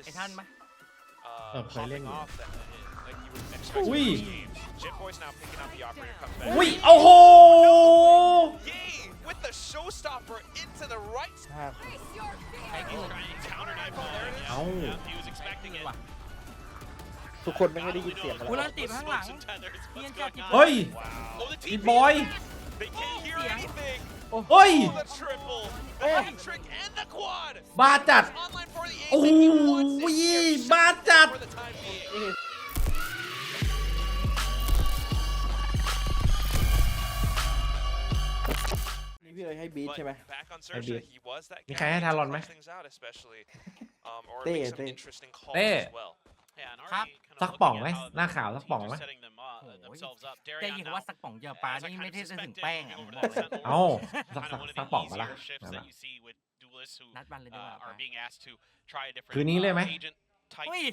ไอ้ท่านไหมเคยเล่นอยู่อุ้ย อุ้ยโอ้โหเอ้าทุกคนไม่ได้ยินเสียงอะไร กูรันตีข้างหลังเฮียนจัด เฮ้ยอีบอยเฮ้ยบ้าจัดโอ้ยบ้าจัดนี่พี่เอ๋ให้บีทใช่ไหม ให้บีทมีใครให้ทารอนไหมเต้ ครับ สักป่องไหมหน้าขาวสักป่องไหม จะยินว่าสักป่องเยอะปลานี่ไม่ได้จะถึงแป้งอ่ะผมบอกเลย เอ้าสักป่องมาละนัดวันเลยดีกว่า คืนนี้เลยไหม เฮ้ย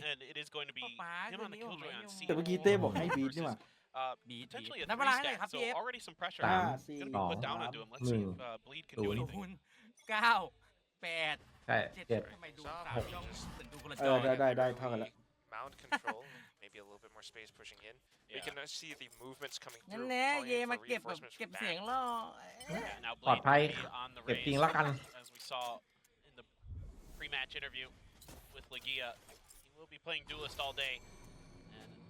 แต่เมื่อกี้เต้บอกให้บีทนี่หว่า บีทนัดเวลาให้หน่อยครับพี่เอฟ 3 5 4 0 9 8 ใช่ 7ทำไมดู3ช่องเหมือนดูคนละจอ ได้เท่ากันแล้ว maybe a little bit more space pushing in. We can see the movements coming นั่น through. แน่เย calling มา for เก็บแบบ reinforcements เก็บ from เสียง back. ล่อ ปลอดภัยเก็บจริงแล้วกัน As we saw in the pre-match interview with Legia, he will be playing duelist all day.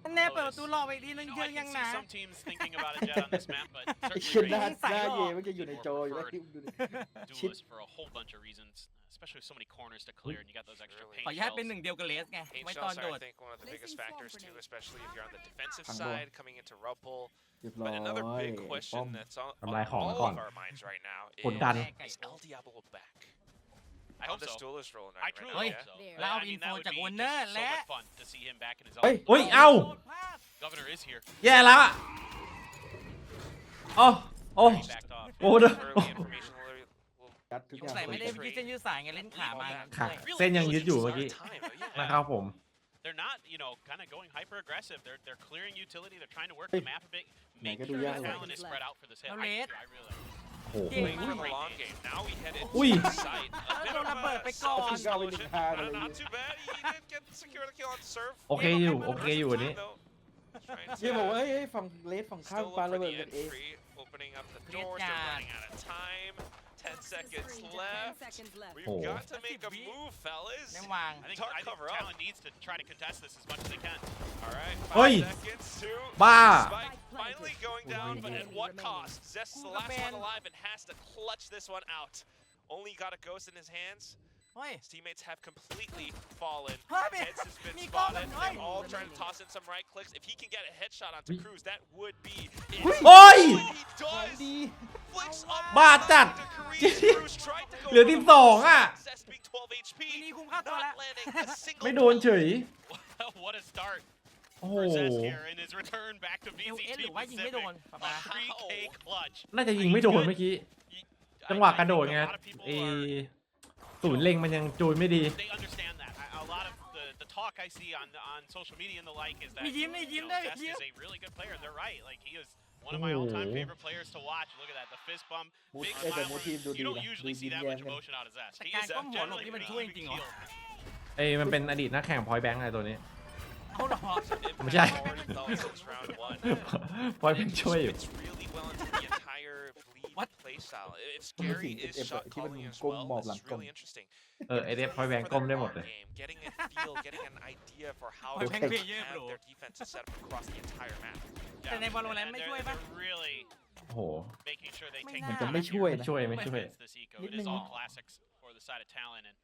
นั่นแน่เปิดประตูรอไปอีกทีนึง You เย know, อะ I ยัง can นะ see some teams thinking about a jet on this map, but ไอ้ certainly เชี่ยหน้า Raze เย่มันจะอยู่ในจออยู่แล้วดูดิ duelist for a whole bunch of reasons, especially with so many corners to clear, and you got those extra ขอ paint ญาตเป็นห shells. นึ่งเดียวกับเลสไง Paint ไว้ตอน shells โด are, I ด think, one of the biggest factors too, especially if you're on the defensive Hang side coming into rub pull. เรียบร้อย But another big ป้อ question ม that's on ทำลายของ all ก่อน of our minds right now กดดัน is El Diablo back? I On hope this so. duelist role I right truly now, hope so.แล้วเอา I mean, info that would จาก be Warner just so และ much fun to see him back in his เฮ้ย element. เฮ้ยเอ้า Governor is here. แย่แล้วโอ้โอ้ He backed off. โอ้เด้อ Early information will ยัดทุกอย่าง ใส่ไม่ได้พี่เส้นยืดสายไงเล่นขามา ขาเส้นยังยืดอยู่เมื่อ out กี้ of time, but yeah. นะครับผม They're not, you know, kind of going hyper aggressive. They're clearing utility. They're trying to work Hey. the map a bit, Này, make cái sure đuôi the dao Talon is spread out for this hit. Nó I lết. really like it. โอ้โห Playing for the long game. Now we head into Ui. the site. A bit of Nó bật a cái con. self-explosion. Nó Not too bad. He did get secure the kill on serve. โอเคอยู่โอเคอยู่อันนี้ Trying เชี่ยบอกว่า to เฮ้ยฝั่งเลสฝั่งข้าม still ปา look ระ for เบิด the กันเอง entry. Opening up the Liệt doors. They're nhạt. running out of time. 10 seconds left. We've Oh. got to make a move, fellas. ไม่วาง I think Dark cover up. Talon needs to try to contest this as much as they can. All right. Oi. 5 seconds to บ้า Spike finally going down, but at what cost? Zest's the last one alive and has to clutch this one out. Only got a ghost in his hands. เฮ้ย His teammates have completely fallen. Huh, man. Heads has been Me spotted. going, They're oi. all trying to toss in some right clicks. If he can get a headshot onto Cruz, that would be it. โอ้ย He does. ดี Flicks up บ้าจัด to Kareem. Cruz tried to go เหลือ for the 12อ่ะ Zest being 12 HP. ทีนี้คุ้มค่าตัวแล้ว Not landing a single ไม่โดนเฉย What a start โอ้โห for Zest here in his return back to เอล VCT หรือว่ายิงไม่โดน Pacific. ป๊าป๊า A 3K clutch. น่าจะยิงไม่โดนเมื่อกี้ จังหวะกระโดดไง A lot of people ไอ้ are ศูนย์เล็งมันยังจูนไม่ดี they understand that. A lot of the talk I see on social media and the like is that Miยิ้ม you know, ได้ Zest ยิ้ม is a really good player, and they're right. Like he is one of my Oh. all-time favorite players to watch. Look at that, the fist bump, มูด big แต่มูด smile. ทีมดูดี You นะ don't ดู usually ยิ้ see ม that แย้ม much กัน emotion out of Zest. แต่ He การ is ก้มหัวหลบ generally นี่มัน pretty ช่วยจ even ริงๆเหรอ keeled. เอ้ยมันเป็นอดีตนักแข่งพอยแบงค์อะไรตัวนี้ เขาหรอ ไม่ใช่ Since round one. พอยแบงค์ช่วยอยู่ Fits really well into the entire bleed What? playstyle. If Scary is shot calling as well, this is really interesting. ไอเดฟพอยแบงค์ก้มได้หมดเลย Getting a feel, getting an idea for how Point to blank player, have bro. their defense set up across the entire map. แต่ใน Valorant ไม่ And ช่วย they're ปะ really โอ้โห making sure they May take not. มันจะไม่ช่วย ไม่ นะ ช่วยไม่ช่วย this eco. It is all classics for the side of Talon and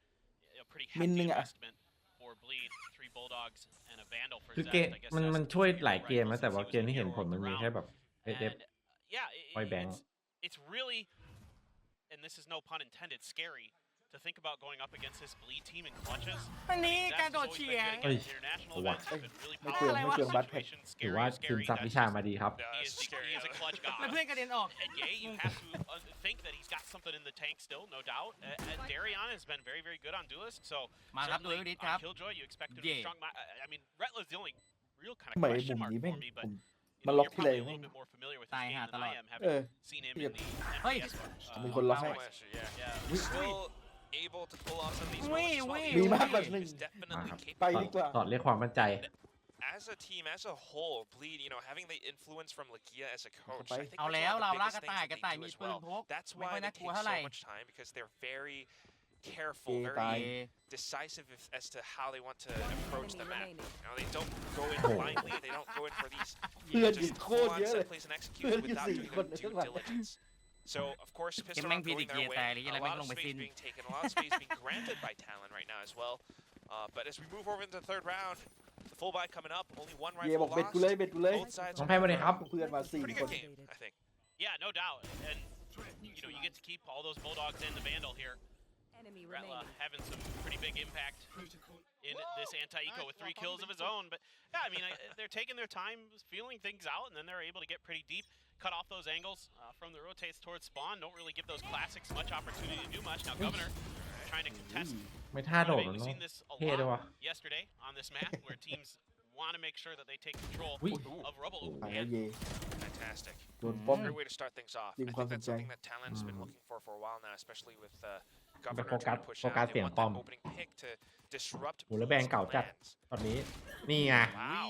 a pretty Min hefty Min ạ. investment for Bleed, 3 Bulldogs and a Vandal for คือ Zest. เกม I guess มัน Zest มันช่วย is หลาย right เกมนะ since แต่ he ว่า was เกมที่เห็นผลมันมีแค่แบบเอเดฟ And yeah, Point blank. it's really, and this is no pun intended, scary to think about going up against this Bleed team in clutches. อันนี้ Zest การ has โดด always เฉี been ย good ง at getting to international Ủa. events. They've been really Mấy powerful trường- mấy in trường bắt thịt. situations. ถือ Scary, ว่า scary. ซึมซับ That's วิชามาดีครับ he is a clutch แล้ว god. เพื่อนกระเด็นออก And Ye, you have to think that he's got something in the tank still, no doubt. And Darion has been very, very good on Duelist, so มาครับ certainly ดูดิ on ครับ Killjoy, you expect him to Yeah. be strong. I mean, Retla's the only real kind ทำ of ไม question มุม mark นี้แม่ง for me, but มุม you มัน know, ล็อก you're ที่ไร probably a แม่ง little bit more familiar with Tai this game hạ than I tao am, Ờ. having seen him in the Ôi. MPS. มีคนล็อกให้ Yeah. Yeah. Still able to pull off some of these Wait, moments. wait, มีมากกว่าห Team นึ่ง is definitely ไป capable. ดีกว่า ตอดเรียกความมั่นใจ As a team, as a whole, Bleed, having the influence from Lakia as a coach, I think เอา that's แล้ว one เรา of the ล่า biggest กระ things ต่าย that กระ they ต่าย do มี as ปืน well. พก That's ไม่ why ค่อย they น่ากลัว take เท่าไหร่ so much time because they're very careful, เกตาย very decisive as to how they want to approach the map. They don't go in Oh. blindly. They don't go in for these เพื่อนยิง just โค full ตร on เยอะเลย set plays and เพื่อน execute อยู่ without สี่ doing คน their ข้าง due หลัง diligence. So of course, Pistol แม่ง are going their PDK way. ตายเลยยัง A ไงแม่ง lot ล of งไป space สิ้น being taken, a lot of space being granted by Talon right now as well. But as we move over into the third round, the full buy coming up. Only one เย่ rifle บอกเบ็ด lost. กูเลยเบ็ดกูเลย Both sides น้อง are แพนสวัสดีครับ เพื่อนมาสี่ pretty คน good game, I think. Yeah, no doubt. And you get to keep all those Bulldogs and the Vandal here. Retla having some pretty big impact in this anti-eco with 3 kills of his own. But yeah, I mean, they're taking their time, feeling things out, and then they're able to get pretty deep, cut off those angles from the rotates towards spawn. Don't really give those classics much opportunity to do much. Now, Governor trying to contest. ไม่ท่าโดดแล้ว We've เนาะ seen this a เท่ด้วยวะ lot yesterday on this map, where teams want to make sure that they take control Wait. of Rubble. ไปแล้ว And เย่ Fantastic. โดนป้อม Great way to start things off. I Didn't think quite that's enjoy. something that Talon's been looking for a while now, especially with Governor focus- trying to push focus out. They เสียง want ป้อ that ม opening pick to disrupt โหแล้วแบง Bleed's เก่าจัด plans. ตอนนี้ นี่ไง Wow.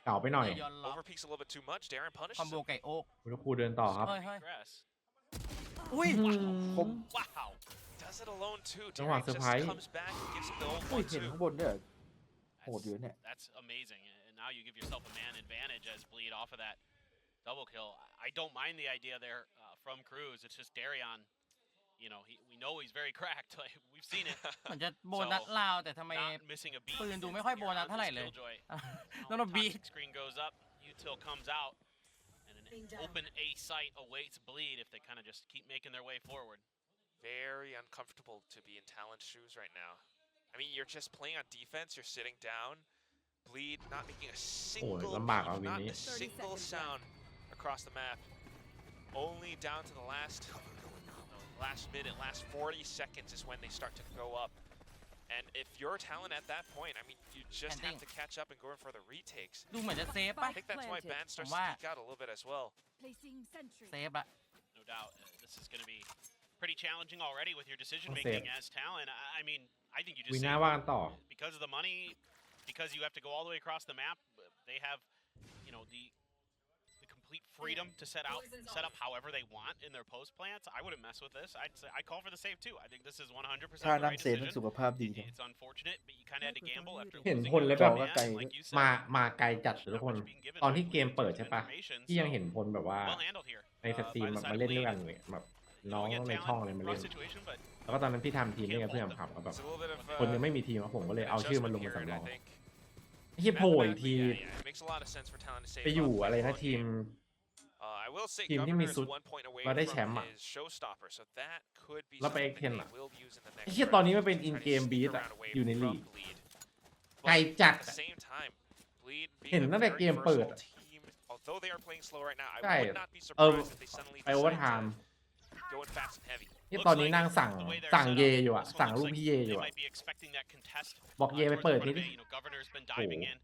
เก่าไปหน่อย ย้อนล็อก Overpeaks a little bit too much. Darren คอม punishes โบ him. ไก่โอ๊ก คุณครูเดินต่อครับ เฮ้ยเฮ้ย Grass. อุ้ย ผม Wow. Does it alone too. จังหวะ Darren เซอร์ just ไพรส์ comes back and gives him the old อุ้ย one เห็น too. ข้างบนด้วยโหดอยู่เนี่ย That's amazing. And now you give yourself a man advantage as Bleed off of that double kill. I don't mind the idea there from Cruz. It's just Darion. We know he's very cracked. Like, we've seen it. เหมือนจะโบนัสลาวแต่ทำไม Not missing a beat. ปืนดูไม่ค่อยโบนัสเท่าไหร่เลย Killjoy. แล้วเราบี Toxic screen goes up. Util comes out. And an open A site awaits Bleed if they kind of just keep making their way forward. Very uncomfortable to be in Talon's shoes right now. I mean, you're just playing on defense. You're sitting down. Bleed not making a single ลำบาก beat, เอาวิน not นี้ a single sound across the map. Only down to the last minute, last 40 seconds is when they start to go up. And if you're Talon at that point, I mean, you just have to catch up and go in for the retakes. ดูเหมือนจะเซฟป่ะ I think that's why Ban starts to Wow. speak out a little bit as well. เซฟอะ No doubt. This is going to be pretty challenging already with your decision I'll say making it. as Talon. I mean, I think you วี just น่า say, ว่ากันต่อ because of the money, because you have to go all the way across the map, they have, the complete freedom to set up however they want in their post plants. I wouldn't mess with this. I'd call for the save too. I think this is 100% ถ้า the นั่ง right เซฟมัน decision. สุขภาพดีจัง It's unfortunate, but you kind of had to gamble after เห็น losing คน your แล้วแบบ command, ไกล like you มา said. มาไกลจัดเลยทุกคน ตอนที่เกมเปิดใช่ปะที่ยังเห็นคนแบบว่า Well handled here. ในสตรีม by the แบบ side มา of เล่นด้วย Bleed. กันเลยแบบน้อง Again, ในช่อง Talon, เลยมา rough เล่น situation, but แล้วก็ตอนนั้นพี่ทำทีมนี่กับเพื่อนขับแบบ It's a little bit of คนยังไม่มีทีมผมก็เลยเอาชื่อมันลง adjustment มา here, and สำร I อง think ที่โผล่อีกที yeah, it makes a lot of sense for Talon to save ไปอยู่ up อะไร that นะ long ทีม game. I will say ทีมที่ Governor มี is สุด 1 point away เราได้ from แชมป์อะ his showstopper, so that could be แล้วไป something Extend that อะ they will use in the ไอ้ next เหี้ย round. ตอนนี้มันเป็น Try อิน to เกม sneak บีทอะ around away อยู่ใน from ลีก Bleed. ไกล But จัด at the อะ same time, Bleed เห็น being a ตั้งแต่ very เกมเปิด versatile team, although they are playing slow right now, I ใช่ would not be surprised if they suddenly ไปโอเวอร์ decide ไทม์ to go in fast and heavy. ที่ตอนนี้นั่งสั่ง the way they're สั่ง set เย up, อยู่อะ this one สั่ง looks ลูก like พี่เยอ they ยู่อะ might be expecting that contest บอกเยไป towards เปิด the ที front of นี้ A. Governor's been diving Oh. in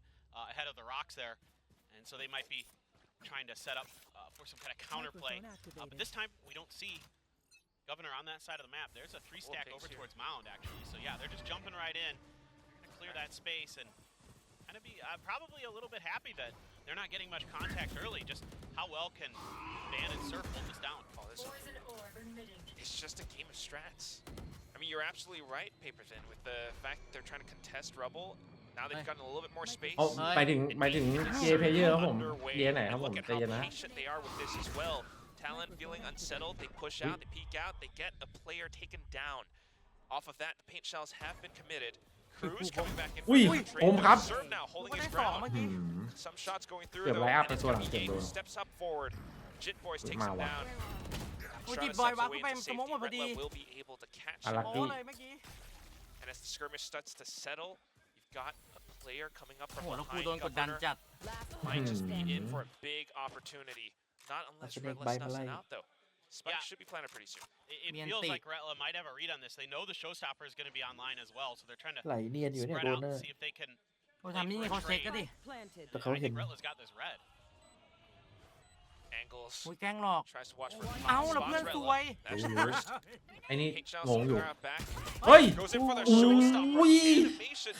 ahead of the rocks there, and so they might be trying to set up for some kind of counterplay. But this time we don't see Governor on that side of the map. There's a 3-stack over here. towards Mound actually. So yeah, they're just jumping right in, gonna clear that space and kind of be probably a little bit happy that they're not getting much contact early. Just how well can Van and Surf hold this down? Oh, this it's just a game of strats. I mean, you're absolutely right, Paperton, with the fact that they're trying to contest Rubble. Now they've gotten a little bit more space. เอาไปถึงเยเพเยอร์ครับผม Underway. เยไหนครับ And ผม look at ใจ how เย็นนะ patient they are with this as well. Talon feeling unsettled. They push out, they peek out, they get a player taken down. Off of that, the paint shells have been committed. Cruz coming back in for Ui, the trade. ôm khắp. Serve now, holding ก็ his ได้สอง ground. เมื่อกี้ Some shots going through เกือบ though, ไลน์อัพ and ไป it's ตัวหลั gonna ง be เก็บ Ye โด who น steps up forward. Jit Boys takes มา him ว่ะ down. โอ้ย Shara จิตบอย steps วะ away กูไป into สมอง safety. หมดพอดี Retla will be able to catch I him. like โอ้ it. เลยเมื่อกี้ And as the skirmish starts to settle, you've got a player coming up โอ้ from โหแล้วกู behind โดนกดดัน Governor. จัด Might just be in for a big opportunity. Not unless That's a big Retla bite snuffs it malay. out though. Spike Yeah. should be planted pretty soon. It Mian feels Ti. like Retla might have a read on this. They know the showstopper is going to be online as well, so they're trying to ไหลเนียนอยู่เนี่ย spread โด out นเนอ and ร์ see if they can. โอ้ยทำนี่เขาเช็คก็ดิ แต่ I เขาเห็น think Retla's got this red. Angles. อุ้ยแกล้งหลอก Tries to watch for เอ้าแล้วเพื่อน spots ส Rella. วย That's first. ไอ้นี่ Pink Shell งงอยู่ Silver out back. เฮ้ย Goes in for the โอ้ showstopper ย animation.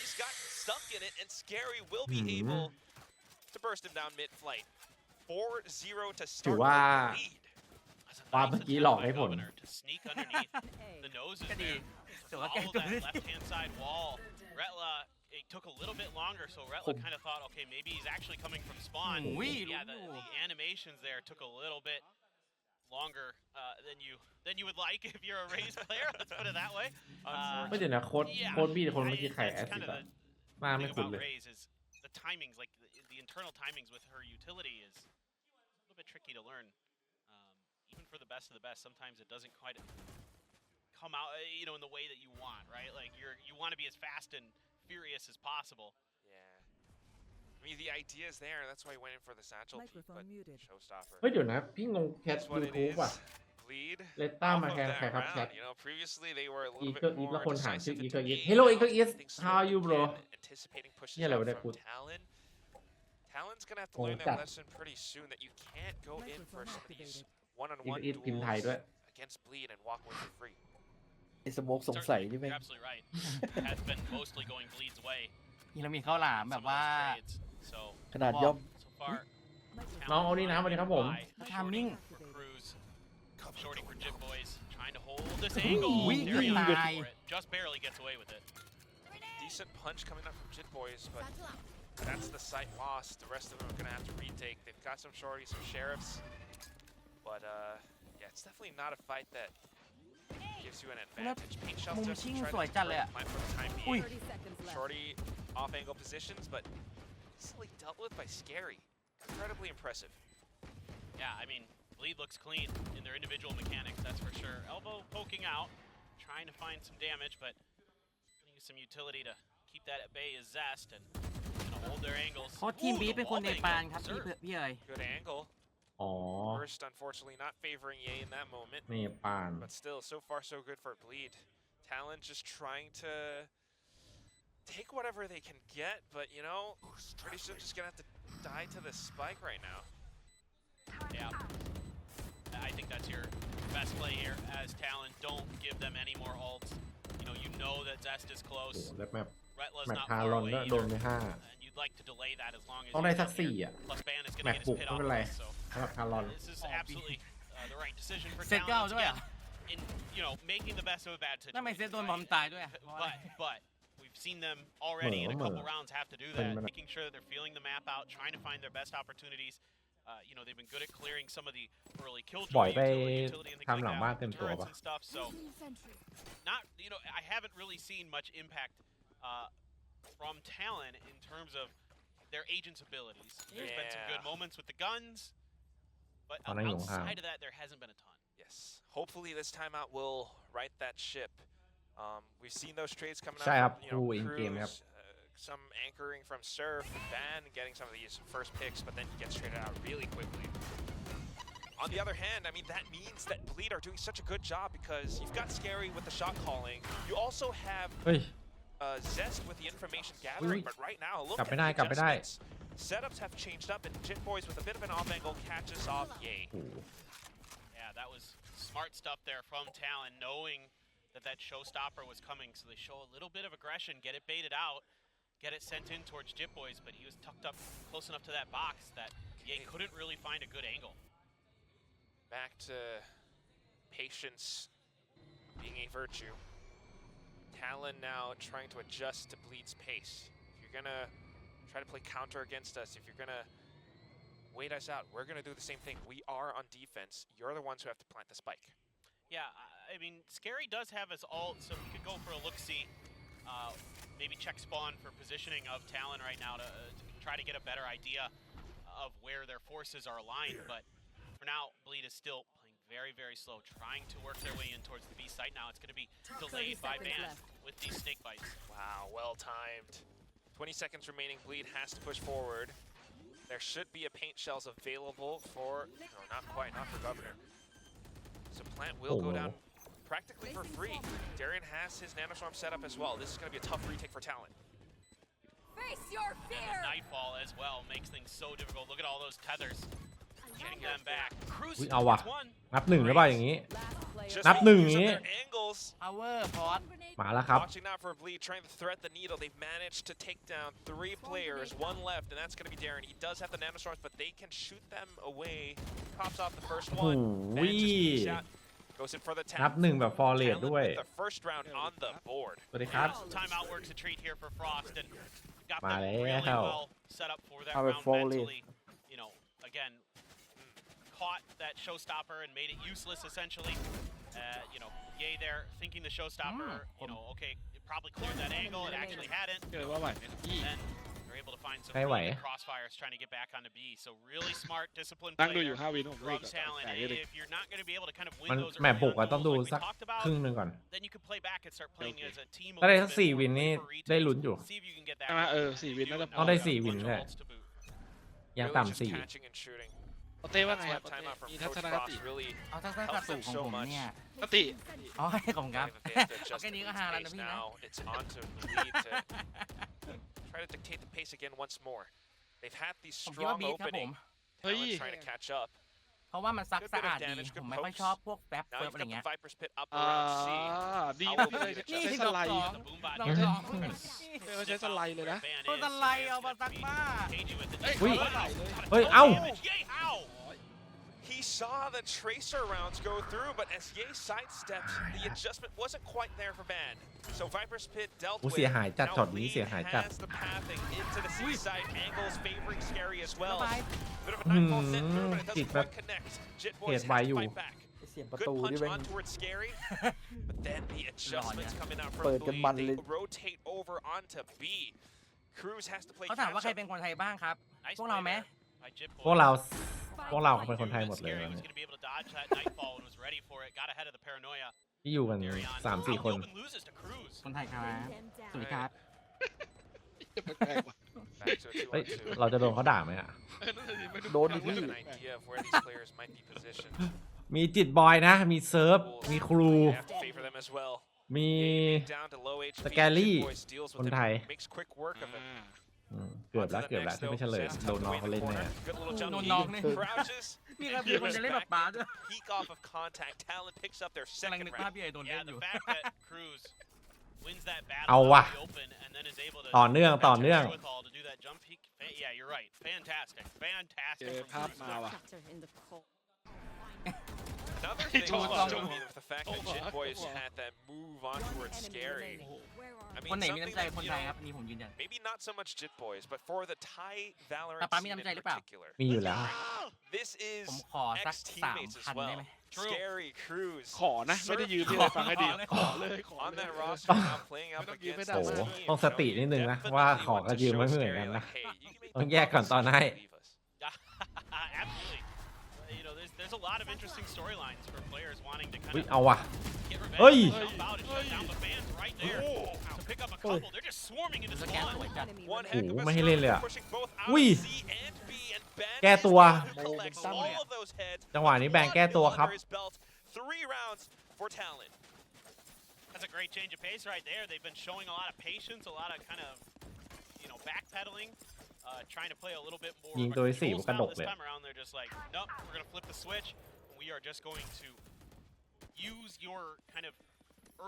He's got stuck in it, and Scary will be able to burst him down mid-flight. 4-0 to ถือ start ว่า the lead. ความเมื่อกี้หลอกได้ผล To sneak underneath the noses ก็ดี there. แต่ว่าแกล้ง Follow ตัว that นี้ left-hand side wall. Retla, it took a little bit longer, so Retla kind of thought, okay, maybe he's actually coming from spawn. Ui, Yeah, no. the animations there took a little bit longer than you would like if you're a Raze player. Let's put it that way. ไม่เดี๋ยวนะโค้ด Yeah, โค้ดบี้คนเมื่อกี้ใคร that's แอสซิ kind ส of อะ the มาไม่ thing คุ้น about เลย Raze is the timings, like the internal timings with her utility is a little bit tricky to learn. Even for the best, sometimes it doesn't quite come out, in the way that you want, right? Like you want to be as fast and furious as possible. Yeah. I mean, the idea is there. That's why he went in for the satchel peek, but showstopper. เฮ้ยเดี๋ยวนะ พี่งงแคท That's what it YouTube is. อ่ะ Bleed เลต้า off มา of แทน that ใครครับแคท round. You know, previously they were a อี little เกอ bit ร์อี more แล้วคนถามชื่อ decisive อี at เกอ the ร์อี beginning. Hello อีเกอร์อี Now things How are you bro again, anticipating pushes Yeah, out like from that. Talon. Talon's gonna have to Oh, learn that. that lesson pretty soon that you can't go in for some of these อี one-on-one อีพิมพ์ไทยด้วย duels against Bleed and walk away for free. ไอ้สโมกสงสัย Certainly, นี่แม่ง you're absolutely right. Has been mostly going Bleed's way. นี่เรามีข้าวหลาม in แบ some บ of ว่า those trades. So ขนาดย่อม so far, น้องเอานี่นะสวัสดีครับผม Timing. for Cruz, shorting for Jip Boys, trying to hold this angle. Ui, Darion cái goes này. for it, just barely gets away with it. Decent punch coming up from Jit Boys, but that's the site lost. The rest of them are gonna have to retake. They've got some shorties, some sheriffs, but yeah, it's definitely not a fight that gives you an advantage. Pink Shell มุม just ชิ่ง try สวย to จัดเลยอะ plant for the time อุ้ย being. Shorty off angle positions, but easily dealt with by Scary. Incredibly impressive. Yeah, I mean, Bleed looks clean in their individual mechanics, that's for sure. Elbow poking out, trying to find some damage, but use some utility to keep that at bay is Zest and gonna hold their angles. เพราะทีม Ooh, บี the เป็นคน wall เน bang ปาลครับ observed. พี่เอ๋ย Good angle. อ๋อ First, unfortunately, not favoring Ye in that moment. เนปาล But still, so far so good for Bleed. Talon just trying to take whatever they can get, but you know, pretty soon just gonna have to die to the spike right now. Yeah. I think that's your best play here as Talon. Don't give them any more ults. You know that Zest is โอ้ close. แล้วแมป Retla's แมป not ทา far รอน away ก็โดน either. ไปห้า And you'd like to delay that as long as ต้อง you ได้ can สัก here. สี่อ่ะ Plus Ban is แม gonna ป get บุ his ก pit ไม่ off เป็นไร so สำหรับทารอน this is absolutely the right decision for เซตก็เอา Talon ด้วย again อ่ะ in making the best of a bad ทำไม situation. เซตโดนบอมตายด้วยอ่ะ But we've seen them already in a couple rounds have to do that, Minute. making sure that they're feeling the map out, trying to find their best opportunities. They've been good at clearing some of the early killjoy บ่อยไป utility and things ทำหลัง like บ้าน that, เต็ม with ตัว turrets ปะ and stuff. So not, I haven't really seen much impact from Talon in terms of their agents' abilities. There's been some good Yeah. moments with the guns, but Còn anh Dũng Hào. outside of that, there hasn't been a ton. Yes. Hopefully this timeout will right that ship. We've seen those trades coming ใช่ out ครับ from, คู่อินเกมครับ Cruz, some anchoring from Surf, Ban getting some of these first picks, but then he gets traded out really quickly. On the other hand, I mean, that means that Bleed are doing such a good job because you've got Scary with the shot calling. You also have เฮ้ย Zest with the information gathering, but right now, look กลับ at ไม่ the ได้กลับไม่ได้ adjustments. Setups have changed up, and Jit Boys with a bit of an off angle catches off Ye. โอ้โห Yeah, that was smart stuff there from Talon, knowing that showstopper was coming, so they show a little bit of aggression, get it baited out, get it sent in towards Jit Boys, but he was tucked up close enough to that box that Ye couldn't really find a good angle. Back to patience being a virtue. Talon now trying to adjust to Bleed's pace. If you're gonna try to play counter against us, if you're gonna wait us out, we're gonna do the same thing. We are on defense. You're the ones who have to plant the spike. Yeah, I mean, Scary does have his ult, so we could go for a look-see. Maybe check spawn for positioning of Talon right now to try to get a better idea of where their forces are aligned. But for now, Bleed is still playing very, very slow, trying to work their way in towards the B site. Now it's going to be delayed by Ban with these snake bites. Wow, well timed. 20 seconds remaining. Bleed has to push forward. There should be a paint shells available for, no, not quite, not for Governor. So Plant will go down practically for free. Darion has his nanoswarm set up as well. This is going to be a tough retake for Talon. Face your fear! And the Nightfall as well makes things so difficult. Look at all those tethers. getting them back. Cruz อุ๊ยเอาว่ะ gets one. นับหนึ่งหรือเปล่าอย่างนี้ Just Nắp nừng using ý. their angles. power พอด มาแล้วครับ Watching out for Bleed, trying to thread the needle. They've managed to take down 3 players, 1 left, and that's going to be Darren. He does have the nanostorms, but they can shoot them away. Pops off the first one. Ooh, Manages to wee. shot. Goes in for the นับ tap. หนึ่งแบบฟอร์เรท Talon ด้วย with the first round on the board. สวัสดีครับ Timeout works a treat here for Frost and got Mà them lẽ really hell. well set up for that How round it fall in. mentally. You know, again, caught that showstopper and made it useless essentially. You know, Ye there thinking the showstopper, you know, okay, it probably cleared that angle. It actually hadn't. เจอว่าไหวไหมครับพี่ Then they're able to find some ไม่ไหว really good crossfires trying to get back onto B. So really smart, disciplined นั่งดูอ player ยู่5 วินผมเรีย from ก Talon. แต่ And เลย if you're not going to be able to kind of มัน win those แมป early บุก on อะต้อง goals ดู like we สัก talked about, ครึ่งหนึ่งก่อน then you could play back and start playing as a team. ถ้าได้ a สัก little bit 4 วิน more, นี่ wait for retake. ได้ลุ้นอยู่ See if you can get that ใช่ไหม right. 4 วินน่าจะพ ต้ อ องได้ Got a 4 วิน bunch of แหละ ults to boot. ยัง Really ต่ำ just 4 catching and shooting. โอเต้ว่าไง That's ครับ what timeout from มีทั Coach ศนคติ Frost really เอาทักษะกระสุนของผมเนี่ย คติ อ๋อให้ผมครับ They have to เอา adjust แค่ the นี้ก็ pace ฮาแล้วนะพี่นะ now. It's on to Bleed to try to dictate the pace again once more. They've had these ผมคิดว่า strong บีทครับผม opening. เฮ้ย Talon trying to catch up. เพราะว่ามันซัก Good สะ bit of อาดดี damage, good ผมไม่ค่อย pokes. ชอบพวกแป๊บ Now เฟิร์ you've อะไร got เงี้ the ย Viper's Pit up อ่า around C. ดี How นะ will พี่เลย Bleed ใช้ adjust? สไลด์ The boom bot น้อง does น้อง ไม่ใช้สไลด์เลยนะ ban ตัว is, ส so ไลด์ Dan's เอามา gonna ซัก be บ้า cagey with it. อุ้ย เท่าไหร่เลย เฮ้ย เอ้า Damage. Yay, how? He saw the tracer rounds go through, but as Ye sidestepped, the adjustment wasn't quite there for Ban. So Viper's Pit dealt โอ้ with. เสียหายจัด Now ช็อตนี้ Bleed เสียหายจัด has the pathing into the seaside angles, favoring Scary as well. สบาย Bit of a nightfall sit through, but it จิต doesn't แบบ quite connect. Jit เห Boys ตุ has ไว้ to อยู่ fight back. เสียงประ Good ตู punch นี่เป็น on towards Scary, but then the adjustments coming out from เปิดกันมัน Bleed. เลย They rotate over onto B. Cruz has to play เขาถามว่า catch ใคร up. เป็นคนไทยบ้างครับ Nice พวกเรา play ไหม there by Jit พวก Boys. เรา He เป็นคนไทย knew หม that ดเลย Scary วัน was นี้ going to be able to dodge that nightfall and was ready for it. Got ahead of the paranoia. ที่อยู่กัน Darion 3-4 out คน in the open loses to Cruz. คนไทยครับสวัสดีครับ แปลกๆว่ะ Back to a เฮ้ย 2-on-2. เราจะโดนเขาด่าไหมอ่ะ โดนดิ Kind พี่ of an idea of where these players might be positioned. มีจิตบอยนะ มีเซิร์ฟ มีครู They have to favor them as well. มี Being down to low HP, Scary Jit Boys deals with คน it, ไทย makes quick work of it. เกือบ On แล้ว to the เกือบแล้ว next, ที่ไม่ though. เฉลย Zest โดน tucked น้อง away in เขา the เล่น corner. แน่ Good little jump โดน peek. น้องเนี่ย Crouches. นี่ครับมีคนจะเล่นแบบป้าด้วย Peek off of contact. Talon picks up their กำลัง second นึกภาพ round. พี่ไอโดนเล่ Yeah, นอ the ยู่ fact that Cruz wins that battle เอา out ว่ะ in the open and then is able to ต่อเนื่อง ต่อเนื่อง wherewithal to do that jump peek. Yeah, you're right. Fantastic. เจ Fantastic อ from ภาพ Cruz มา there. ว่ะ Another thing Hold was on, I hold mean, with the fact that Hold Jit on, Boys hold on. had that move on towards Scary. I คน mean, ไหนมี something น้ำใจ that, คน you ไทย know, ครับนี่ผมยืนยัน maybe not so much Jit Boys, but for the Thai Valorant ป๊าป๊ามี scene น้ำใจ in หรือเปล่า particular. มีอยู่แล้ว This is ผมขอสัก ex-teammates as 3,000 ได้ well. ไหม True. Scary Cruz ขอนะ ไม่ได้ยืมที่อะไรฟังให้ดี ขอเลยขอ on เลย that roster now playing upไม่ต้องยืม against ไม่ this ได้ team. ต้องสตินิดนึงนะ ว่าขอกับยืมไม่เหมือนกันนะ ต้องแยกก่อนตอนให้ Absolutely. You know, there's a lot of interesting storylines for players wanting to kind อุ้ย of เอาว่ะ get revenge, เฮ้ย jump out and shut down the fans right there to pick up a couple. They're just swarming into สแกน spawn. สวยจัด One heck of a ไม่ให้เล่นเลยอะ pushing both out อุ้ย C and B, and Ben แก้ตัว collects all of those heads. จังหวะนี้แบงแก้ตัวครับ Under his belt. 3 rounds for Talon. That's a great change of pace right there. They've been showing a lot of patience, a lot of kind of, you know, backpedaling, trying to play a little bit more. ยิง of a ตัวที่สี่ control มันกระด style ก this เลย time around. They're just like, nope, we're gonna flip the switch. We are just going to use your kind of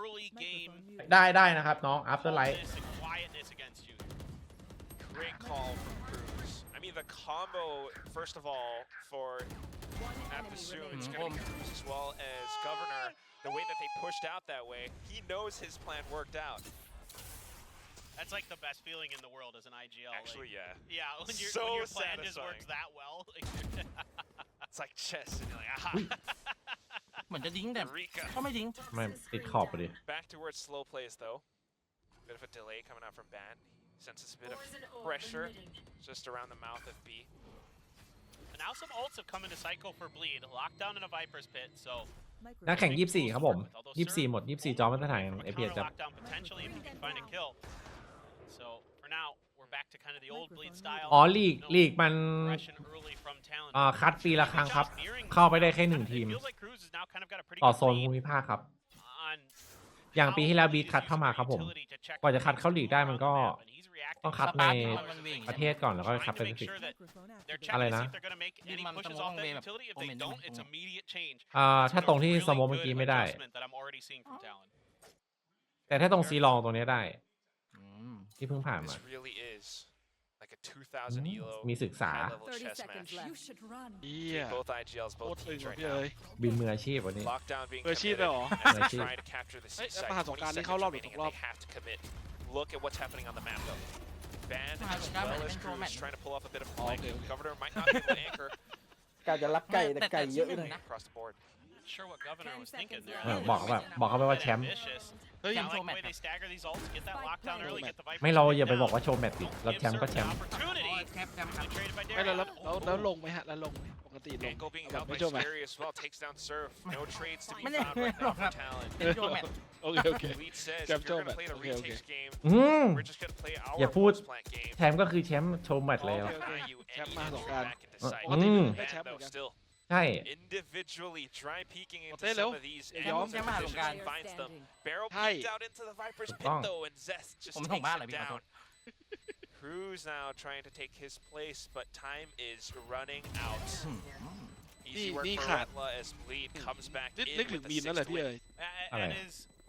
early game ได้นะครับน้อง after light calmness and quietness against you. Great call from Cruz. I mean, the combo, first of all, for Naptasoon, it's going to be Cruz as well as Governor. The way that they pushed out that way, he knows his plan worked out. That's like the best feeling in the world as an IGL. Actually, like, yeah. yeah, when So your plan just satisfying. works that well. Like, It's like chess, and you're like, aha. เหมือนจะดิ้งแต่ Eureka. ก็ไม่ดิ้ง ไม่ติดขอบไปดิ Back towards slow plays, though. Bit of a delay coming out from Ban. He senses a bit of pressure just around the mouth of B. and now some ults have come into cycle for Bleed. Lockdown in a Viper's Pit, so นักแข่ง 24 ครับผม 24 หมด 24 จอมาตรฐาน from a FPS counter จับ lockdown potentially if you can find a kill. So for now, we're back to kind of the old Bleed style. อ๋อลีกมัน Aggression early from Talon. คัดปีละครั้งครับ เข้าไปได้แค่1 ทีม It feels like Cruz has now kind of got a pretty ต่อ good โซน read ภูมิภาคครับ on อย่างปีที่แล้ว how บี Bleed คัด is เข้ามา using ครับผม utility to check กว่าจะคัดเข้าลีกได้มันก็ around the map, and he's reacting ต้องคัดในประเทศก่อนแล้วก็คัดเป็นฟิก อะไรนะ ถ้าตรงที่สโมกเมื่อกี้ไม่ได้ แต่ถ้าตรงซีลองตรงนี้ได้ที่เพิ่งผ่านมา มีศึกษา เหี้ย Both IGLs, โค both ตรตึง teams ว่ะ right พี่เอ้ย บินมืออาชีพวันนี้ Lockdown being มืออาชีพเลยเหรอ committed as they Achieve. try to capture the เฮ้ย site. มหาสงกรานต์นี่เข้ารอบหรือตกรอบ They have to commit. Look at what's happening on the map though. Band as well as Cruz trying to pull off a bit of a flank. Governor might not be able to anchor การจะรักไก่แต่ไก่เยอะเลย across the board. Sure what Governor was thinking there. บอกเขาไปว่าแชมป์ เฮ้ย I like the way they stagger these ults, get that lockdown early, get the Vipers ไม่เราอย่าไป down. บอกว่าโชว์แมตติดแล้ว Give แชมป์ก็แช Surf ม an ป์ opportunity. แคปครับ Traded by ไม่ Darian. แล้วลงไหมฮะแล้วลงไหมปกติลง Angle being แบบ held ไม่ by โชว์ไหม Scary as well. Takes down Surf. No trades to be ไม่ได้ found right หรอ now กครั for บ Talon. เป็นโชว์แมตช์ โอเคโอเค Lead says Jump if you're to gonna it. play the Okay, retakes game, อืม we're just gonna play อย่า our พูด post-plant game. แชมป์ก็คือแชมป์โชว์แมตช์แล้ว Value Champ any มาสงก entry รานต์ back into site. ปกติ อืม ได้ And แชมป์เหมื though อนกัน still ใช่ individually try peeking into Hotel, some of these eh, angles Jump andมาสงกรานต์ positions, finds them. Barrel Hi. peeked out into the Viper's pit Wrong. though, and Zest just ผม takes ส่งบ้านเหรอ it พี่ขอโท down. ษ Cruz now trying to take his place, but time is running out. Easy work นี่ for ขาด Retla as Bleed comes back นึก in ถึง with มี the มนั่นแหละ 6th พี่ win. เอ้ย อะไร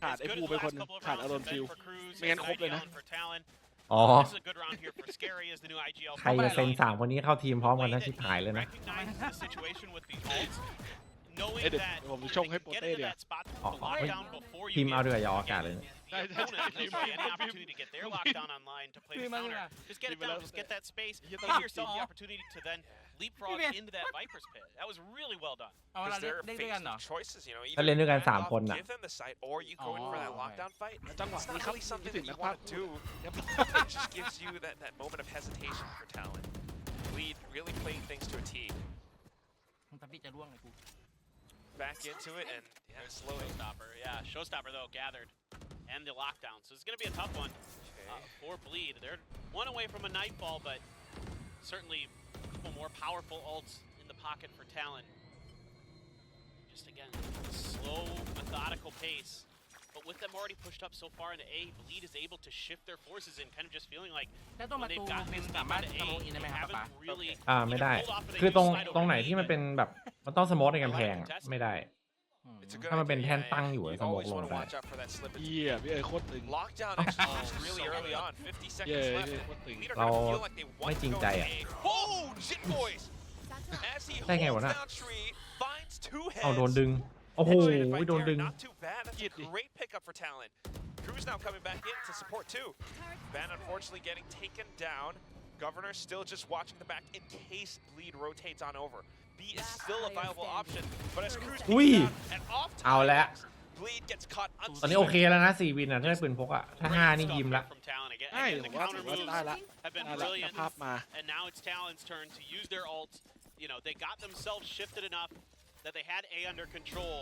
ขาดไอ้ภูไปคนหนึ่งขาดอารอนฟิลไม่งั้นครบเลยนะ อ๋อ This is a good round here for Scary as the new IGL. ใครจะเซ็น3คนนี้เข้าทีมพร้อมกันนะชิบหายเลยนะ Recognizes the situation with the ults, knowing เอ้ยเดี๋ยว that ผมชงให้โป get เต้ into เดี๋ยว that spot to อ๋อ lock ไม่ down before you ทีม get เอาเรืออย่าออกอากาศเลยนะ the opponent essentially any opportunity to get their lockdown online to play the counter. Just get it down, just get that space, give yourself the opportunity to then leapfrog into that Viper's pit. That was really well done. เอาเวลา Because เล่ they're นด้วยกันเหรอ faced with choices, you know, ก็เล่นด้วยกัน either back 3 off, คนน่ะ give them the site, or you go in for that Oh, lockdown fight. จังหวะ It's นี้ not ครับ really คิ something ดถึง that นั you กพาก want ย์ to do. เรียบร้อย It just gives you that moment of hesitation for Talon. Lead really playing things to a T. แต่พี่จะร่วงเลยกู Back into it and yeah, slowly. Showstopper, yeah. Showstopper though gathered, and the lockdown. So it's going to be a tough one for Bleed. They're one away from a nightfall, but certainly a couple more powerful ults in the pocket for Talon. Just again, slow, methodical pace. But with them already pushed up so far into A, Bleed is able to shift their forces in, kind of just feeling like แล้วตัว when มาตู they've gotten บิน this สา deep มารถ into สโล A, ว์อินได้ไหม they ครับป๊า haven't really ไม่ได้ either pulled off or they คือตรง slide over ตรงไหน B, ที่มัน but เป็นแบบมันต้องสโมอในกำแพงอะไม่ได้ It's a good ถ้ามันเป็น idea, แท่น yeah, ตั้งอยู่ you สโมก always ลง want to ได้ watch out for that slippage. เหี้ยพี่เอ้ยโคตรตึง Lockdown execution really early on, 50 seconds Yeah, left. yeah, what the- Leader เรา gonna feel like they ไม่ want จริ to ง go ใจ to อะ A. Oh, Jit Boys! As he ได้ไง holds วะน่ะ down tree, finds two เอาโดน heads. ดึง โอ้โห Headshotted by โดน Darren, ดึง not too bad. That's a great pickup for Talon. Cruz now coming back in to support too. Van unfortunately getting taken down. Governor still just watching the back in case Bleed rotates on over. B is still a viable option, but as Cruz Ui. takes down and off เอาแล้ว Bleed gets caught ตอนนี้โอ unseen. เคแล้วนะ4 วินอะถ้าได้ปืนพกอะถ้า 5 นี่ยิ้มละ from Talon again. ใช่ And ผ the มว่า counter ถือว่า moves ได้ละ have been ได้ละ brilliant. ภาพมา And now it's Talon's turn to use their ults. You know, they got themselves shifted enough that they had A under control.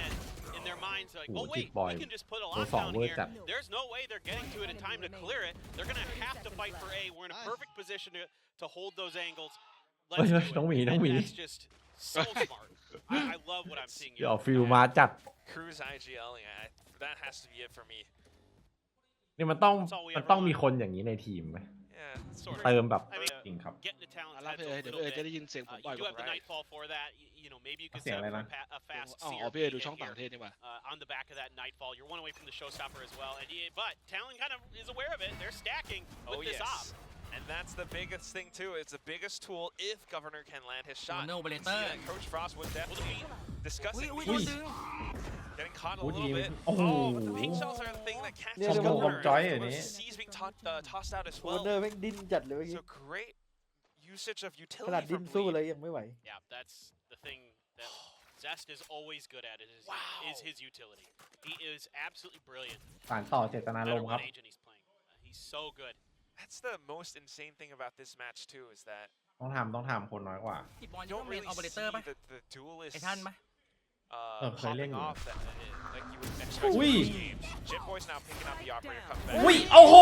And in their minds, they're like, Ooh, oh wait, Tip boy. we can just put a Those lockdown all words here. that- There's no way they're getting to it in time to clear it. They're going to have to fight for A. We're in a perfect position to hold those angles. Let's do it. น้องหมีน้องหมี And that's just so smart. I love what I'm seeing เดี๋ยว here. ฟิลมาจัด Cruz IGL, that has to be it for me. นี่มันต้องมีคนอย่างนี้ในทีมไหม Yeah, Sort of. เติมแบบ I mean, จริงครับ getting to Talon's แล้ว heads พี่ a เอ้ยเดี๋ยว little พี่เอ้ยจะ bit. ได้ยินเสียงผมบ่อย You ก have ว่า the Nightfall for that. You know, maybe you could เสียง set อะไร up นะ a fast อ๋อ seer พี่เอ้ยดู hit ช่องต่าง here, ประเทศนี่หว่า on the back of that Nightfall. You're one away from the Showstopper as well. But Talon kind of is aware of it. They're stacking with this op. And that's the biggest thing too. It's the biggest tool if Governor can land his shot. No, but You it's see a- that Coach Frost was definitely อุ้ย discussing อุ้ย these โดนดึง getting caught a อู้ little ทีม bit. โอ้โห But the pink shells are the thing that catches Yeah, Governor.ผมจอยอันนี้ C's being tossed out as วอร์เนอ well. ร์แม่งดิ้นจัดเลยเมื่อกี้ So great usage of ขนาด utility ดิ้ from นสู้ Bleed. เลยยังไม่ไหว Yeah, that's the thing that Zest is always good at is his utility. He is absolutely brilliant. สารต่อเจต No นาร matter มณ์ครั what บ agent he's playing. He's so good. That's the most insane thing about this match too, is that ต้องทำคนน้อยกว่า ติดบอล you ยัง don't เป็น really ออเปอเร see เตอร์ป่ะ the duelists ไอ้ท่านป่ะ เคยเล่น popping อยู่ off that like you would expect Ui. from those games. Jit Boy's now picking up the operator coming back. อุ้ยโอ้โห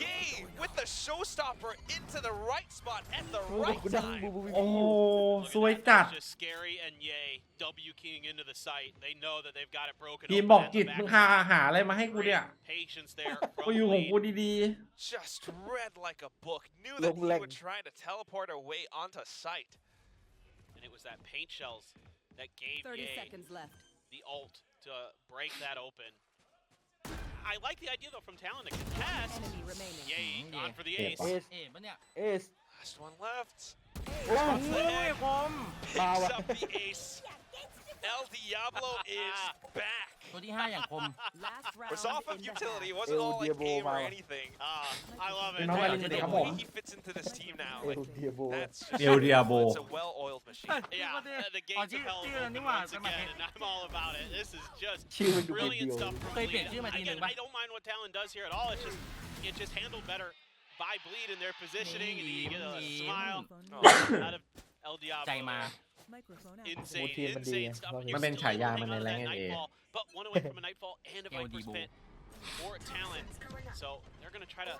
Yay! With the showstopper sniper into the right spot at the กู right ดัง time. บูบู โอ้ Look at สวย that. จัด That's just scary and yay. W keying into the site. They know that they've got it broken. ทีม open บอก at the จิต back มึง of หา the net. หาอะไรมาให้กูเนี่ย Patience there กู from อยู่ของกู Bleed. ดี Just read like a book. Knew that he would try to teleport away onto site. And it was that paint shells that gave 30 Ye seconds left. the ult to break that open. I like the idea though from Talon to contest. Enemy remaining. Yay, gone for the Yeah. ace. เอส เอ๊ะปะเนี่ย เอส Last one left. โอ้ Off the โอ้ย head. คม Picks up the ace. El Diablo is back. ตัวที่ 5 อย่างคม Last round Was off of in the utility. It half. wasn't all like Diablo aim or wow. anything. I love it. น้อง Hey, วาลิน hey, ดีครับ The ผ way ม he fits into this team now. เอลเดียโบ That's just El Diablo. It's a well-oiled machine. Yeah, the gates of hellชื่อ open นี่หว่า once สมัย again, and I'm all about it. This is just ชื่อมันดูเป็น brilliant เดียว stuff from เคยเปลี่ยน Bleed. ชื่อมาทีหนึ่ง Again, ปะ I don't mind what Talon does here at all. It's just handled better by Bleed in their positioning, and you get a smile out of El ใจ Diablo. มา Microphone Insane, Teamมันดี insane stuff. and มัน you're เป็น still ฉายา able to มัน hang ใน on to แรง that เอ Nightfall, but one away from a Nightfall and a Viper's Pit for Talon. So they're going to try to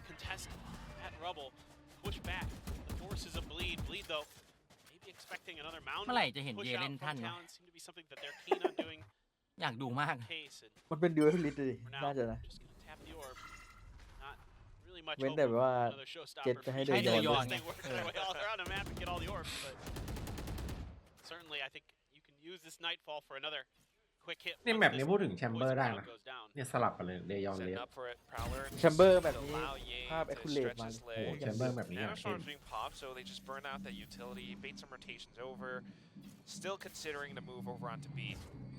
contest that rubble, push back the forces of Bleed. Bleed, though, maybe expecting another mound เมื่อไหร่จะเห็น push เย out เล่น from ท่านวะ Talon. Seem to be something that they're keen on doing อยากดูมาก case. And มันเป็นดูเอลิทดิ for น่า now, จะนะ just going to tap the orb. Not really much เว้น hope แต่ of ว่า another showstopper เจ็ดจะให้ for เดิน ให้เดิน ย้ ย้ อ อน น They work their way all around the map and get all the orbs, but certainly I think you can use this Nightfall for another quick hit. นี่ once แมป this นี้พูดถึงแชมเบอร์ poison ได้ cloud นะ goes down. เนี่ยสลับกันเลยเดยอนเล Setting ส up for it. Prowler. แชมเบอร์แบบนี้ Allow Ye ภาพ to เอ็กคูเลต stretch มา his โอ้โห legs. แชมเบอร์แบบนี้อย่างเช่น Nanostorm's being popped, so they just burn out that utility, bait some rotations over. Still considering the move over onto B.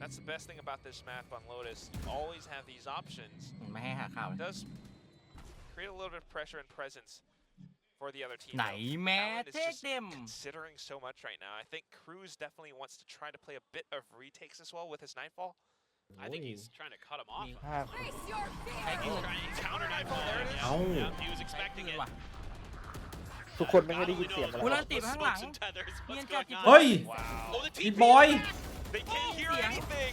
That's the best thing about this map on Lotus. You always have these options. ไม่ให้หาข่าว It does create a little bit of pressure and presence for the other team. ไหน though. แม้ Talon is เทค just เต็ม considering so much right now. I think Cruz definitely wants to try to play a bit of retakes as well with his Nightfall. I think he's trying to cut him off. ภาพ ใช้เกิน He's counter Nightfall there. Yeah, Ow. yeah, he was ใช้ expecting เกิน it. ว่ะ ทุกคนไม่ได้ยินเสียงมัน กู แล้ รั วน ติดข้างหลัง Smokes and tethers. What's Ian going got on? เฮ้ย Wow. Oh, the อี TP. บอย They can't hear anything.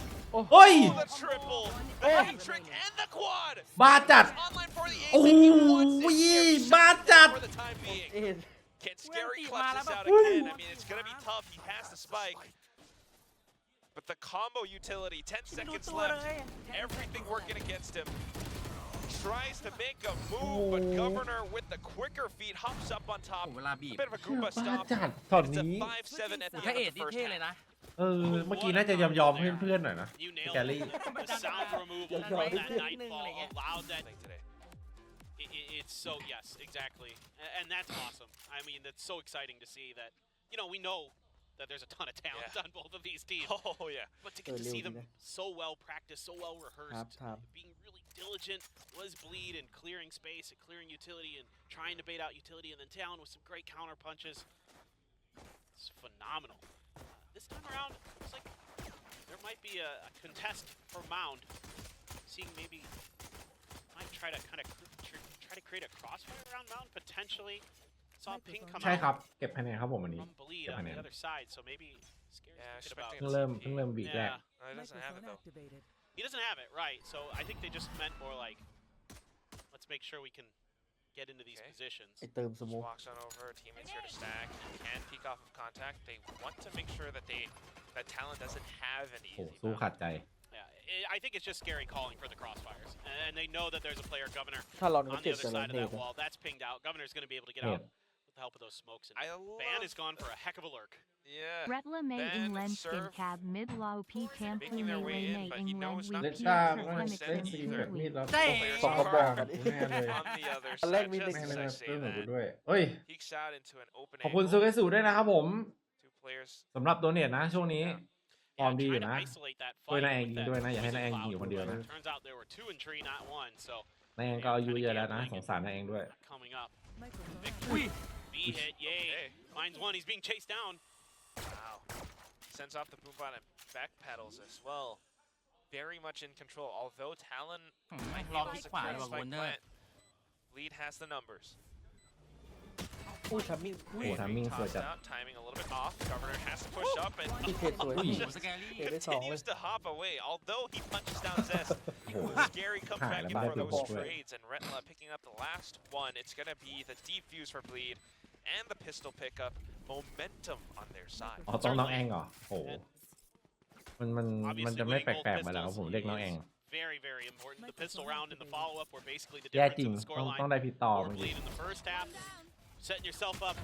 เฮ้ย Oh, the triple. The hat-trick and the quad. บ้าจัด Online for the ace. โอ้โห and he wants it. Scary บ้าจัด for the time being. เอส Can Scary Well, clutch this Steve, out Malaba. again? I mean, it's going to be tough. He passed the spike. But the combo utility, 10 seconds ตัวเล left. ย Everything working against him. Tries to make a move, but Governor with the quicker feet hops up on โอ้ top. เวลาบีบ A bit of a Goomba บ้า stop. จัดตอน It's นี้ a 5-7 at the พระ end เอ of ก the นี่ first เท่เลย half. นะ เออ เมื่อกี้น่าจะยอมเพื่อนๆหน่อยนะ You nailed Kelly. it. The sound removal Yeah, from yeah. that Nightfall allowed that. Today. It's so, yes, exactly. And that's awesome. I mean, that's so exciting to see that, you know, we know that there's a ton of talent Yeah. on both of these teams. Oh, yeah. But to get to see them so well practiced, so well ครับ rehearsed, ครับ being really diligent, was Bleed and clearing space and clearing utility and trying to bait out utility, and then Talon with some great counter punches. It's phenomenal. This time around, looks like there might be a contest for Mound. Seeing maybe might try to kind of try to create a crossfire around Mound potentially. Saw Ping come ใช่ครั out บ เก็บคะแนนครับผมวันนี้ from Bleed Get on my the name. other side, so maybe Scary's Yeah, thinking about. expecting เพิ่งเริ่มวีคแรก Yeah. No, he doesn't have it, though. activated. He doesn't have it, right? So I think they just meant more like, let's make sure we can get into these Okay. positions. ไอเติมส Just โมก walks on over, teammates here to stack, can peek off of contact. They want to make sure that that Talon doesn't have an โอ้ easy สู้ map. ขัดใจ Yeah, I think it's just Scary calling for the crossfires, and they know that there's a player Governor ถ้าเราก็ on เจ็ the บ other แต่ละ side of เน that ต wall. That's pinged out. Governor's going to be able to get Yeah. out with the help of those smokes. And I Ban love is gone for a heck of a lurk. Yeah. Bretla May Ban, in Lenskin serve, Cab Mid Low P Camp making their way in, May but in he Len knows not เล่น toตา do มัน it เล่นซีแบบมีดแล้ว ใช่ สองกระบอกกัน แน่เลย On the other อันแรก side, มี just หนึ่ง แม่ as เลย I นะ say เพิ่มหนู that, ด้วยเฮ้ย peeks out into an open ขอบคุณ angle. ซูเกสูด้วยนะครับผม Two players. สำหรับตัวเน็ตนะช่วงนี้ ฟอร์มดีอยู่ Trying to นะ isolate that ช่วย fight นายเอง with ยิง that ด้วยนะ อย่าให้นายเอง poison ยิงอยู่คนเดียวนะ cloud. Turns out there were 2 in tree, not 1. So นายเองก็อายุเยอะแล้วนะ สงสารนายเองด้วย coming up, Microphone อุ้ย B hit, yay. Okay. Finds one. He's being chased down. Wow. Sends off the boombot and back pedals as well. Very much in control. Although Talon ลองที่ขวาเลยว่ะ spike วันเนอร์ plant, Lead has the numbers. อู้ทำมิ่ง โอ้ทำมิ่งสวยจัด Timing a little bit off. Governor has to push up and ที่เทสวย just สแกรี่ เทได้สองเลย continues to hop away. Although he punches down Zest, Scary comes back in for those trades, and Retla picking up the last one. It's gonna be the defuse for Bleed and the pistol pickup. Momentum on their side. อ๋อต้องน้องแองเหรอโอ้มันจะไม่แปลกๆมาแล้วผมเรียกน้องแอง Very, very important. The pistol round and the follow-up were basically the แย่ difference จริง in the ต้อง scoreline. ได้พี่ต่อ Or เมื่อกี้ Bleed in the first half. Setting yourself up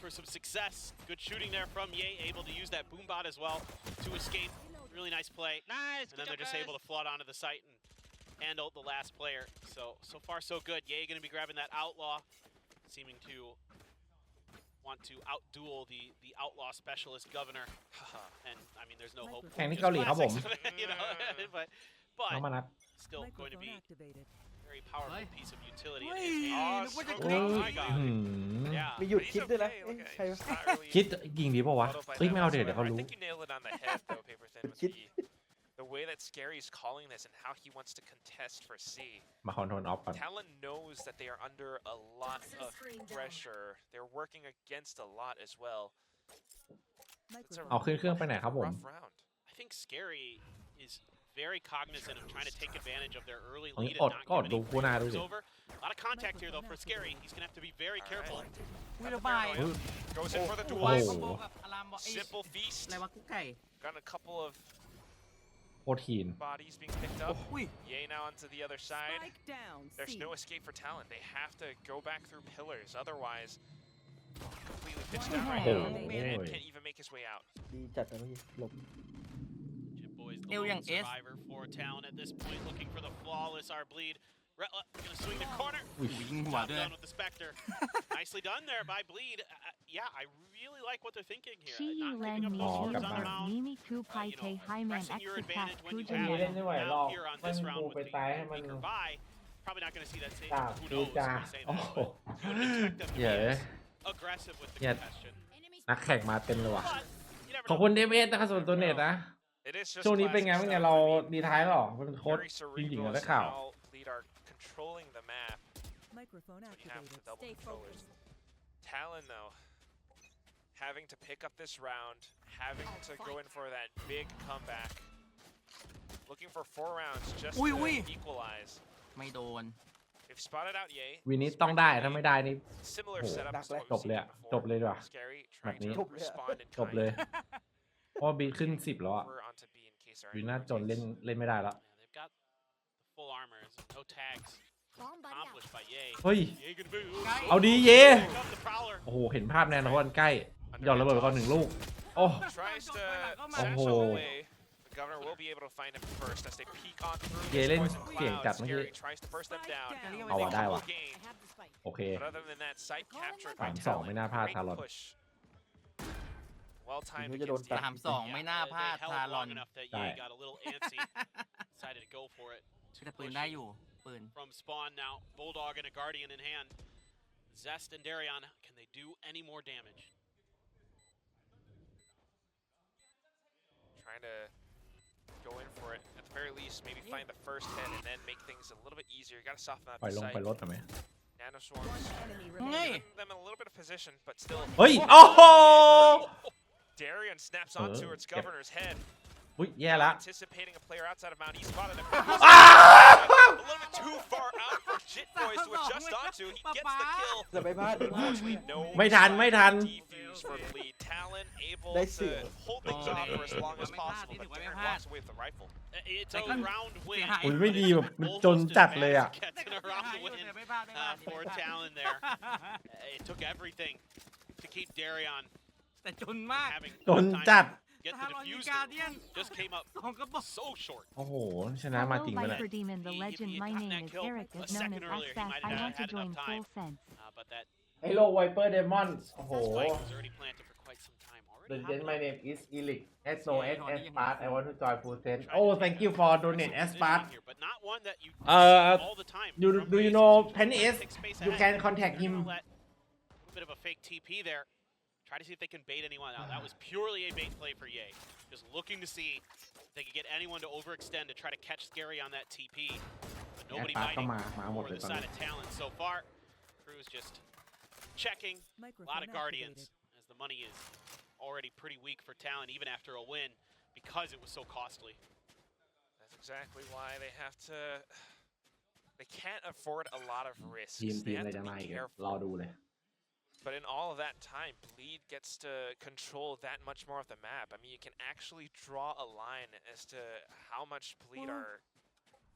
for some success. Good shooting there from Ye, able to use that boom bot as well to escape. Really nice play. Nice. And then they're just able to flood onto the site and handle the last player. So far so good. Ye going to be grabbing that outlaw, seeming to want to outduel the outlaw specialist governor. And I mean, there's no hope. แข่งที่เกาหลีครับผม You know, but น้องมานัด still going to be very powerful piece of utility. Wait, And look what smoke. you're Oh doing. my god. Yeah. มีหยุด But he's คิดด้วยนะ okay. เอ๊ะ Look, ใช่ไหม he's not really คิดยิงดีป่าวะ muddled by เฮ้ย that ไม่เอาเดี๋ยว whatsoever. เขา I รู้ think you nailed it on the head, though, Paper Thin, with Kid. the way that Scary is calling this and how he wants to contest for C. มาคอนโทรลออฟก่อน Talon knows that they are under a lot of pressure. They're working against a lot as well. It's a เอาขึ้นเครื่องไปไหนครับผม rough round. I think Scary is very cognizant of trying to take advantage of their early ตรง lead นี้ and อด not ก็อด give ดู any กูนาดู moves สิ over. A lot of contact here though for Scary. He's gonna have to be very careful. อุ้ยระบาย Goes in for the ดู duel. ไว้คอมโบกับอารามบอกไอ้ Simple feast. อะไรวะกุ๊กไก่ Got a couple of โปรตีน bodies being picked up. อุ้ย Yay now onto the other side. There's no escape for Talon. They have to go back through pillars. Otherwise, completely pitched down right now. And can't even make his way out. ดีจัดนะเมื่อกี้หลบ Chip Boy's the Ew, lone young S. survivor for Talon at this point, looking for the flawless R bleed. Retla gonna swing the corner. อุ้ยยิงหัว Job ด้วย done with the Spectre. Nicely done there by Bleed. Yeah, I really like what they're thinking here. She Not len giving up me those Oh, moves come on the on. mound. Mimi ku pai You know, te hai man pressing your exit advantage when you ku have jin. it. Now here on this round with the weaker buy, probably not going to see that same. จ้า Who ดู knows? จ้า I say โอ้ that, โห but you would expect them to เย้ be as aggressive with the Yeah. contestation. นักแข่งมาเต็มเลยว่ะ But you never ขอบ know. คุณเดฟเอสนะครับส่วนตัวเน็ตนะ It is just ช่วงนี้เป็นไง classic บ้างเนี่ย stuff. เรา I mean, ดีท้ายหรอเป็นโค้ช very จริงๆ cerebral เราได้ as ข่าว how Bleed are controlling the map. Microphone When you have the activated. double Stay controllers. focused. Talon, though, having to pick up this round, having to go in for that big comeback, looking for 4 rounds just Ui, to ui. equalize. ไม่โดน They've spotted out Ye. วินนี้ต้องได้ถ้าไม่ได้นี่ Similar Oh, setup to what จบ we've เลย seen อะ before. จบเลยดีกว่า Scary แบบ trying นี้ to respond in จบเลย kind. เพราะว่าบีขึ้น10แล้วอะ Over onto B in case there are วิน any น่า more จนเล่น takes. เล่นไม่ได้แล้ว Yeah, they've got the full armors, no tags accomplished by Ye. เฮ้ย Ye gonna be. เอาดีเย่ Here comes the Prowler. โอ้โหเห็นภาพแน่นอนใกล้หย่อนระเบิดไปก่อน1 ลูก โอ้ Tries to Oh. satchel away. The governor will be able to find him first as they peek on through. Ye this len poison qiang cloud.จัดเมื่อกี้ Scary tries to burst them down. เอาว่ะได้ว่ะ Gain. โอเค But other than that, site captured by 3-2 Talon. ไม่น่าพลาด Great Talon push. Well timed จะโดน against ตัด the 3-2 ไม่น่าพลาด They held ทารอน long enough that Right. Ye got a little antsy. Decided to go for it. แต่ปืนได้อยู่ปืน From spawn now, Bulldog and a Guardian in hand. Zest and Darion, can they do any more damage? Trying to go in for it. At the very least, maybe find the first hit and then make things a little bit easier. You gotta soften up ปล่อย the ลง site. ไปรถหน่อยไหม Nano swarms. Enemy Hey. remaining. Putting them in a little bit of position, but still. เฮ้ย โอ้โห Darion snaps onto its Yep. governor's head. อุ้ยแย่ละ Anticipating a player outside of Mount. He spotted him. Ah! A little bit too far out for Jit Boys to adjust onto. He gets the kill. จะไปพลาด Unfortunately, no ไม่ทัน defuse for Bleed. Talon able They see to it. hold things off for as long asไม่พลาด possible, นี่ but ถือว่าไม่ Darren พลาด walks away with the rifle. It's They a couldn't- round win. เสียหาย อุ้ยไม่ดีแบบมันจนจัดเลยอ่ะ Gets in a round win for Talon there. It took everything to keep Darion แต่จนมาก having จน time จัด to get ทา the รอนมี diffuser. การเดียน Just came up 2 กระบอก so short. โอ้โห ชนะมา Hello จริงไหมเนี่ย Viperdemon, the He legend. had My gotten name that is kill Eric, a is known second as earlier. He Astas. might I have want to had join enough full time. sense. But that ไฮโลไวเปอร์เดมอน โอ้โห spike was already planted for quite some time. The Already gen my happening. name is Elic SO S S Part I want to join full sense Oh thank you for donate S Part Here, but not one that you Uh, see all the time. you from do you Raze. know Just Penny trying to S? take space You ahead. can contact They're him gonna let a little bit of a fake TP there. Try to see if they can bait anyone out. That was purely a bait play for Ye. Just looking to see if they could get anyone to overextend to try to catch Scary on that TP. But แอด nobody ปาร์ตก็ biting มาหมด for เลย the ตอน side นี้ of Talon so far. Crew's just checking. A lot of Guardians, as the money is already pretty weak for Talon, even after a win, because it was so costly. That's exactly why they have to. They can't afford a lot of risks. ทีม They อะไร have to จะมา be อีก careful. รอดูเลย But in all of that time, Bleed gets to control that much more of the map. I mean, you can actually draw a line as to how much Bleed are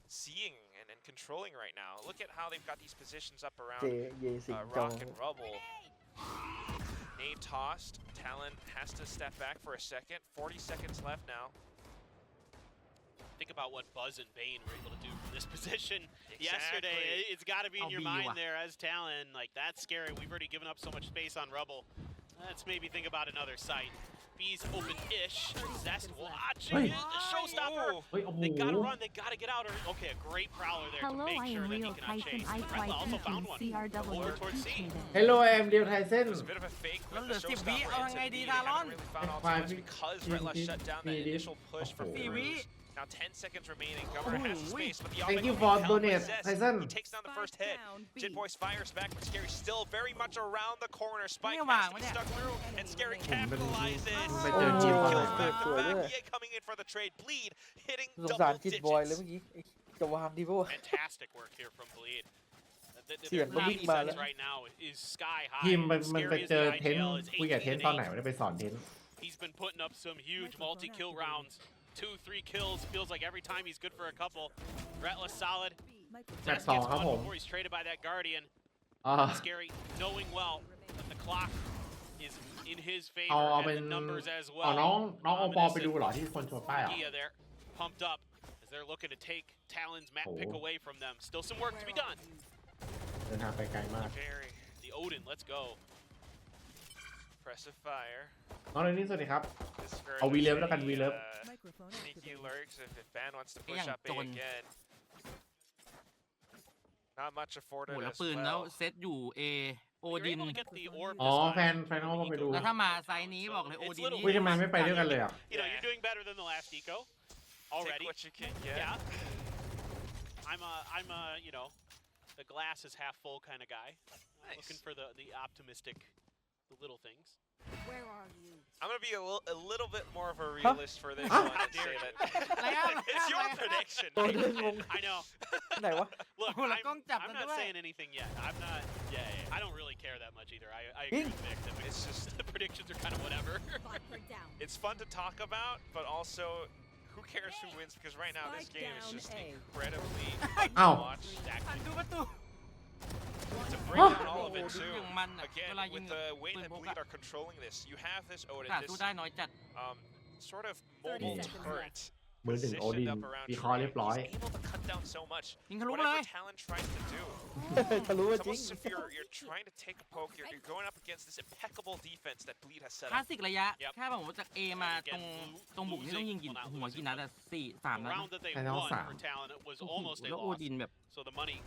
seeing and controlling right now. Look at how they've got these positions up เจ around เยสิงจอง Rock and Rubble. Nade tossed. Talon has to step back for a second. 40 seconds left now. Think about what Buzz and Bane were able to do from this position Exactly. yesterday. It's got to be in your I'll be mind you. there as Talon. Like, that's scary. We've already given up so much space on Rubble. Let's maybe think about another site. B's open-ish. Zest watching Hey. it. The showstopper. เฮ้ยโอ้โห They gotta run. They gotta get out. Okay, a great prowler there Hello, to make I sure am that he Real cannot Tyson chase. I Redla also found one. Over CRW towards C. Hello I am Real Tyson It was a bit of a fake with the แล้วเหลือ10 วิ showstopper เอา into ไงดี B. They ทารอน haven't really found all ไฟ too much วิ because ที Redla shut down that ที initial push from 4 วิ Cruz. Now 10 seconds remaining. Governor has the space, but the Thank offense you will for be held by donate, Zest. Tyson. He takes down the first hit. Jit Boys fires back, but Scary still very much around the corner. Spikeไม่วาง has to วะ be เนี่ย stuck through, and Scary ผมเป็น capitalizes. ไปเจอจีมตอนไหน Kills มา back to สวยด้วย back. EA coming in for the trade. Bleed hitting สงสาร double จิตบอยเลย digits. เมื่อกี้ไอ้จะวางดีป่ะ Fantastic work here from Bleed.เสียงมันวิ่งมาแล้ว right now is sky high. ทีมมันไป Scary as เจอ the เทน IGL is คุยกับ 18 เทน and ตอนไหน 8. วะได้ไปสอนเทน He's been putting up some huge multi-kill rounds. 2-3 kills. Feels like every time he's good for a couple. Retla solid. แมตช์ Zest สอง gets ครับ one ผม before he's traded by that Guardian. อ่า Scary knowing well that the clock is in his favor เอา and เป็น the numbers as อ๋อ well. น้องโอปอไปดูเหรอที่คนโชว์ป้ายเหรอ Gia there, pumped up as they're looking to take Talon's map pick Oh. away from them. Still some work to be done. เดินทางไปไกลมาก Very The Odin, let's go. impressive fire. น้องเรนนี่สวัสดีครับ This Skirmish เอาวีเลิฟแล้วกันวีเลิฟ Sneaky lurks if Ban wants to ไอ้ push อย่าง up A จน again. Not much โอ้ afforded แล้ว as ปืนแล้ว well. เซตอยู่ A โอ You're ดิน able to get the orb อ๋อ this แฟ time. นเขาก็ไปดู แล้วถ้ามาไซส์นี้บอกเลยโอ It's ดิน little อุ้ยทำไมไม่ไปด้วยกันเลยอ่ะ You know, you're doing better than the last eco Take already. what you can get. Yeah. I'm a, you know, the glass is half full kind of guy. Nice. Looking for the optimistic, the little things. Where are you? I'm gonna be a little bit more of a realist for this Huh? one and say that Like, it's your like- prediction. ตัวเรื่องงง I know. ไหนวะ Look, Oh, like, I'm,จับ I'm กัน not ด้วย saying anything yet. I'm not. Yeah. I don't really care that much either. I agree with Nick. That It's just the predictions are kind of whatever. Viper down. it's fun to talk about, but also who cares who wins? Because right now this Spike game is down just A. incredibly fun to Ow. watch. หันดูประตู To bring Huh? down all of it too. อย่างมันอะ Again, เวลายิง with the way ปืน that พก Bleed อะ are controlling this, you have this Odin, ขาด this สู้ได้น้อยจัด sort of mobile 30 seconds turret. มือหนึ่งโอดิน Positioned up around วิเคราะห์ Tree. เรียบร้อย He's able to cut down so much. ยิงทะลุมาเล Whatever ย Talon tries to do, ทะลุว่า it's จริง almost if you're trying to take a poke, you're going up against this impeccable defense that Bleed has set คลาส up. สิกระยะ Yep. แค่แบบว่าจาก A มาตรงบุกนี่ต้องยิงกี่หัวกี่นัดอะ3 The นัด round that they I know won Sam. for Talon was โอ้โห almost a แล้วโอ loss. ดินแบบ So the money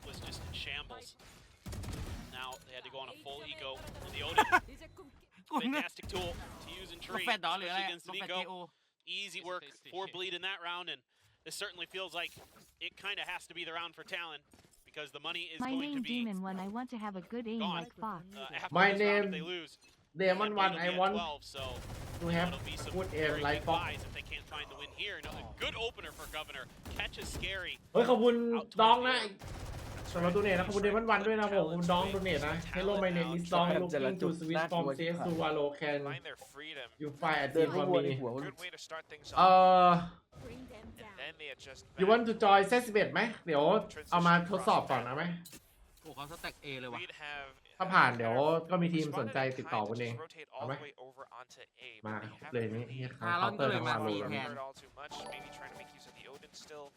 was just in shambles. Now they had to go on a full eco. And the Odin, กูเนี่ย fantastic tool to use in ก็ tree, แฟดดอหรืออะไร especially อะ against ก็ an แฟด eco. เอโอ Easy work for Bleed in that round, and this certainly feels like it kind of has to be the round for Talon because the money is My going to name be Demon when I want to have a good aim gone. like Fox. After My this round if name they lose. เดมอน and วัน Bleed ไอ will be วอ at น 12, so ทูแฮป that'll be some กูดเอม very ไล big ฟ์ฟ็อก buys if they can't find the win here. No, a good opener for Governor. Catches Scary. เฮ้ยขอบคุณดองนะสำหรับตัวเนทนะขอบคุณเดมอนวันด้วยนะผมดองตัวเนทนะ Hello my name is Dong looking to switch from CS to Valo can Find their freedom. you find a เดิน team เข้า for วัวใน me หัว Good way to start things เอ่ off. อ Bring them And down. then they adjust you back. want to join set 11ไหมเดี๋ยวเอามาทดสอบก่อนนะไหม โอ้เขาสแต็ก A เลยว่ะ Bleed have ถ้าผ่านเดี๋ยวก็มีทีมสนใจติดต่อคุณเอง rotate all เอาไหม the way over onto A. มา but they เลย haven't นี่ really นี่ค Talon าน์เตอร์ ก็เลย ทั้ง มา วัน ตี เลย แทน covered all too much. Maybe trying to make use of the Odin still.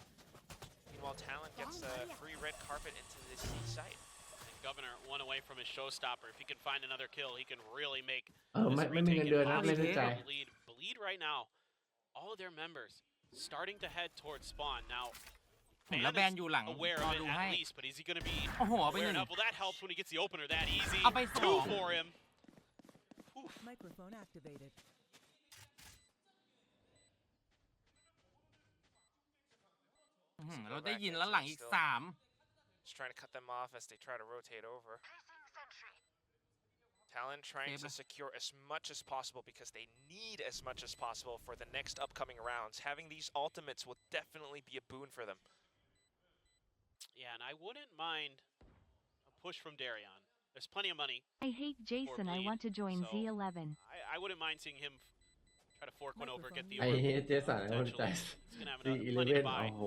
Meanwhile, Talon gets a free red carpet into this C site. And Governor one away from his showstopper. If he can find another kill, he can really make เออ this ไม่มี retake เงินเดือนนะ impossible. เล่นด้วยใจ Bleed right now. All of their members starting to head towards spawn. Now, ผมแล้วแบนอยู่หลัง aware รอ of it ดูให้ at least, but is he going to be โอ้โหเอาไป aware 1 enough? Well, that helps when he gets the opener that easy. เอาไป Two 2 for him. Microphone activated. เราได้ยินแล้วหลังอีก 3 Just trying to cut them off as they try to rotate over. Talon trying to secure as much as possible because they need as much as possible for the next upcoming rounds. Having these ultimates will definitely be a boon for them. Yeah, and I wouldn't mind a push from Darion. There's plenty of money. I hate Jason. I want to join so Z11. I wouldn't mind seeing him try to fork one over, get the ไอ้ orb. เจสันไอ้คนใจ He's gonna have ซี plenty to 11 buy. โอ้โห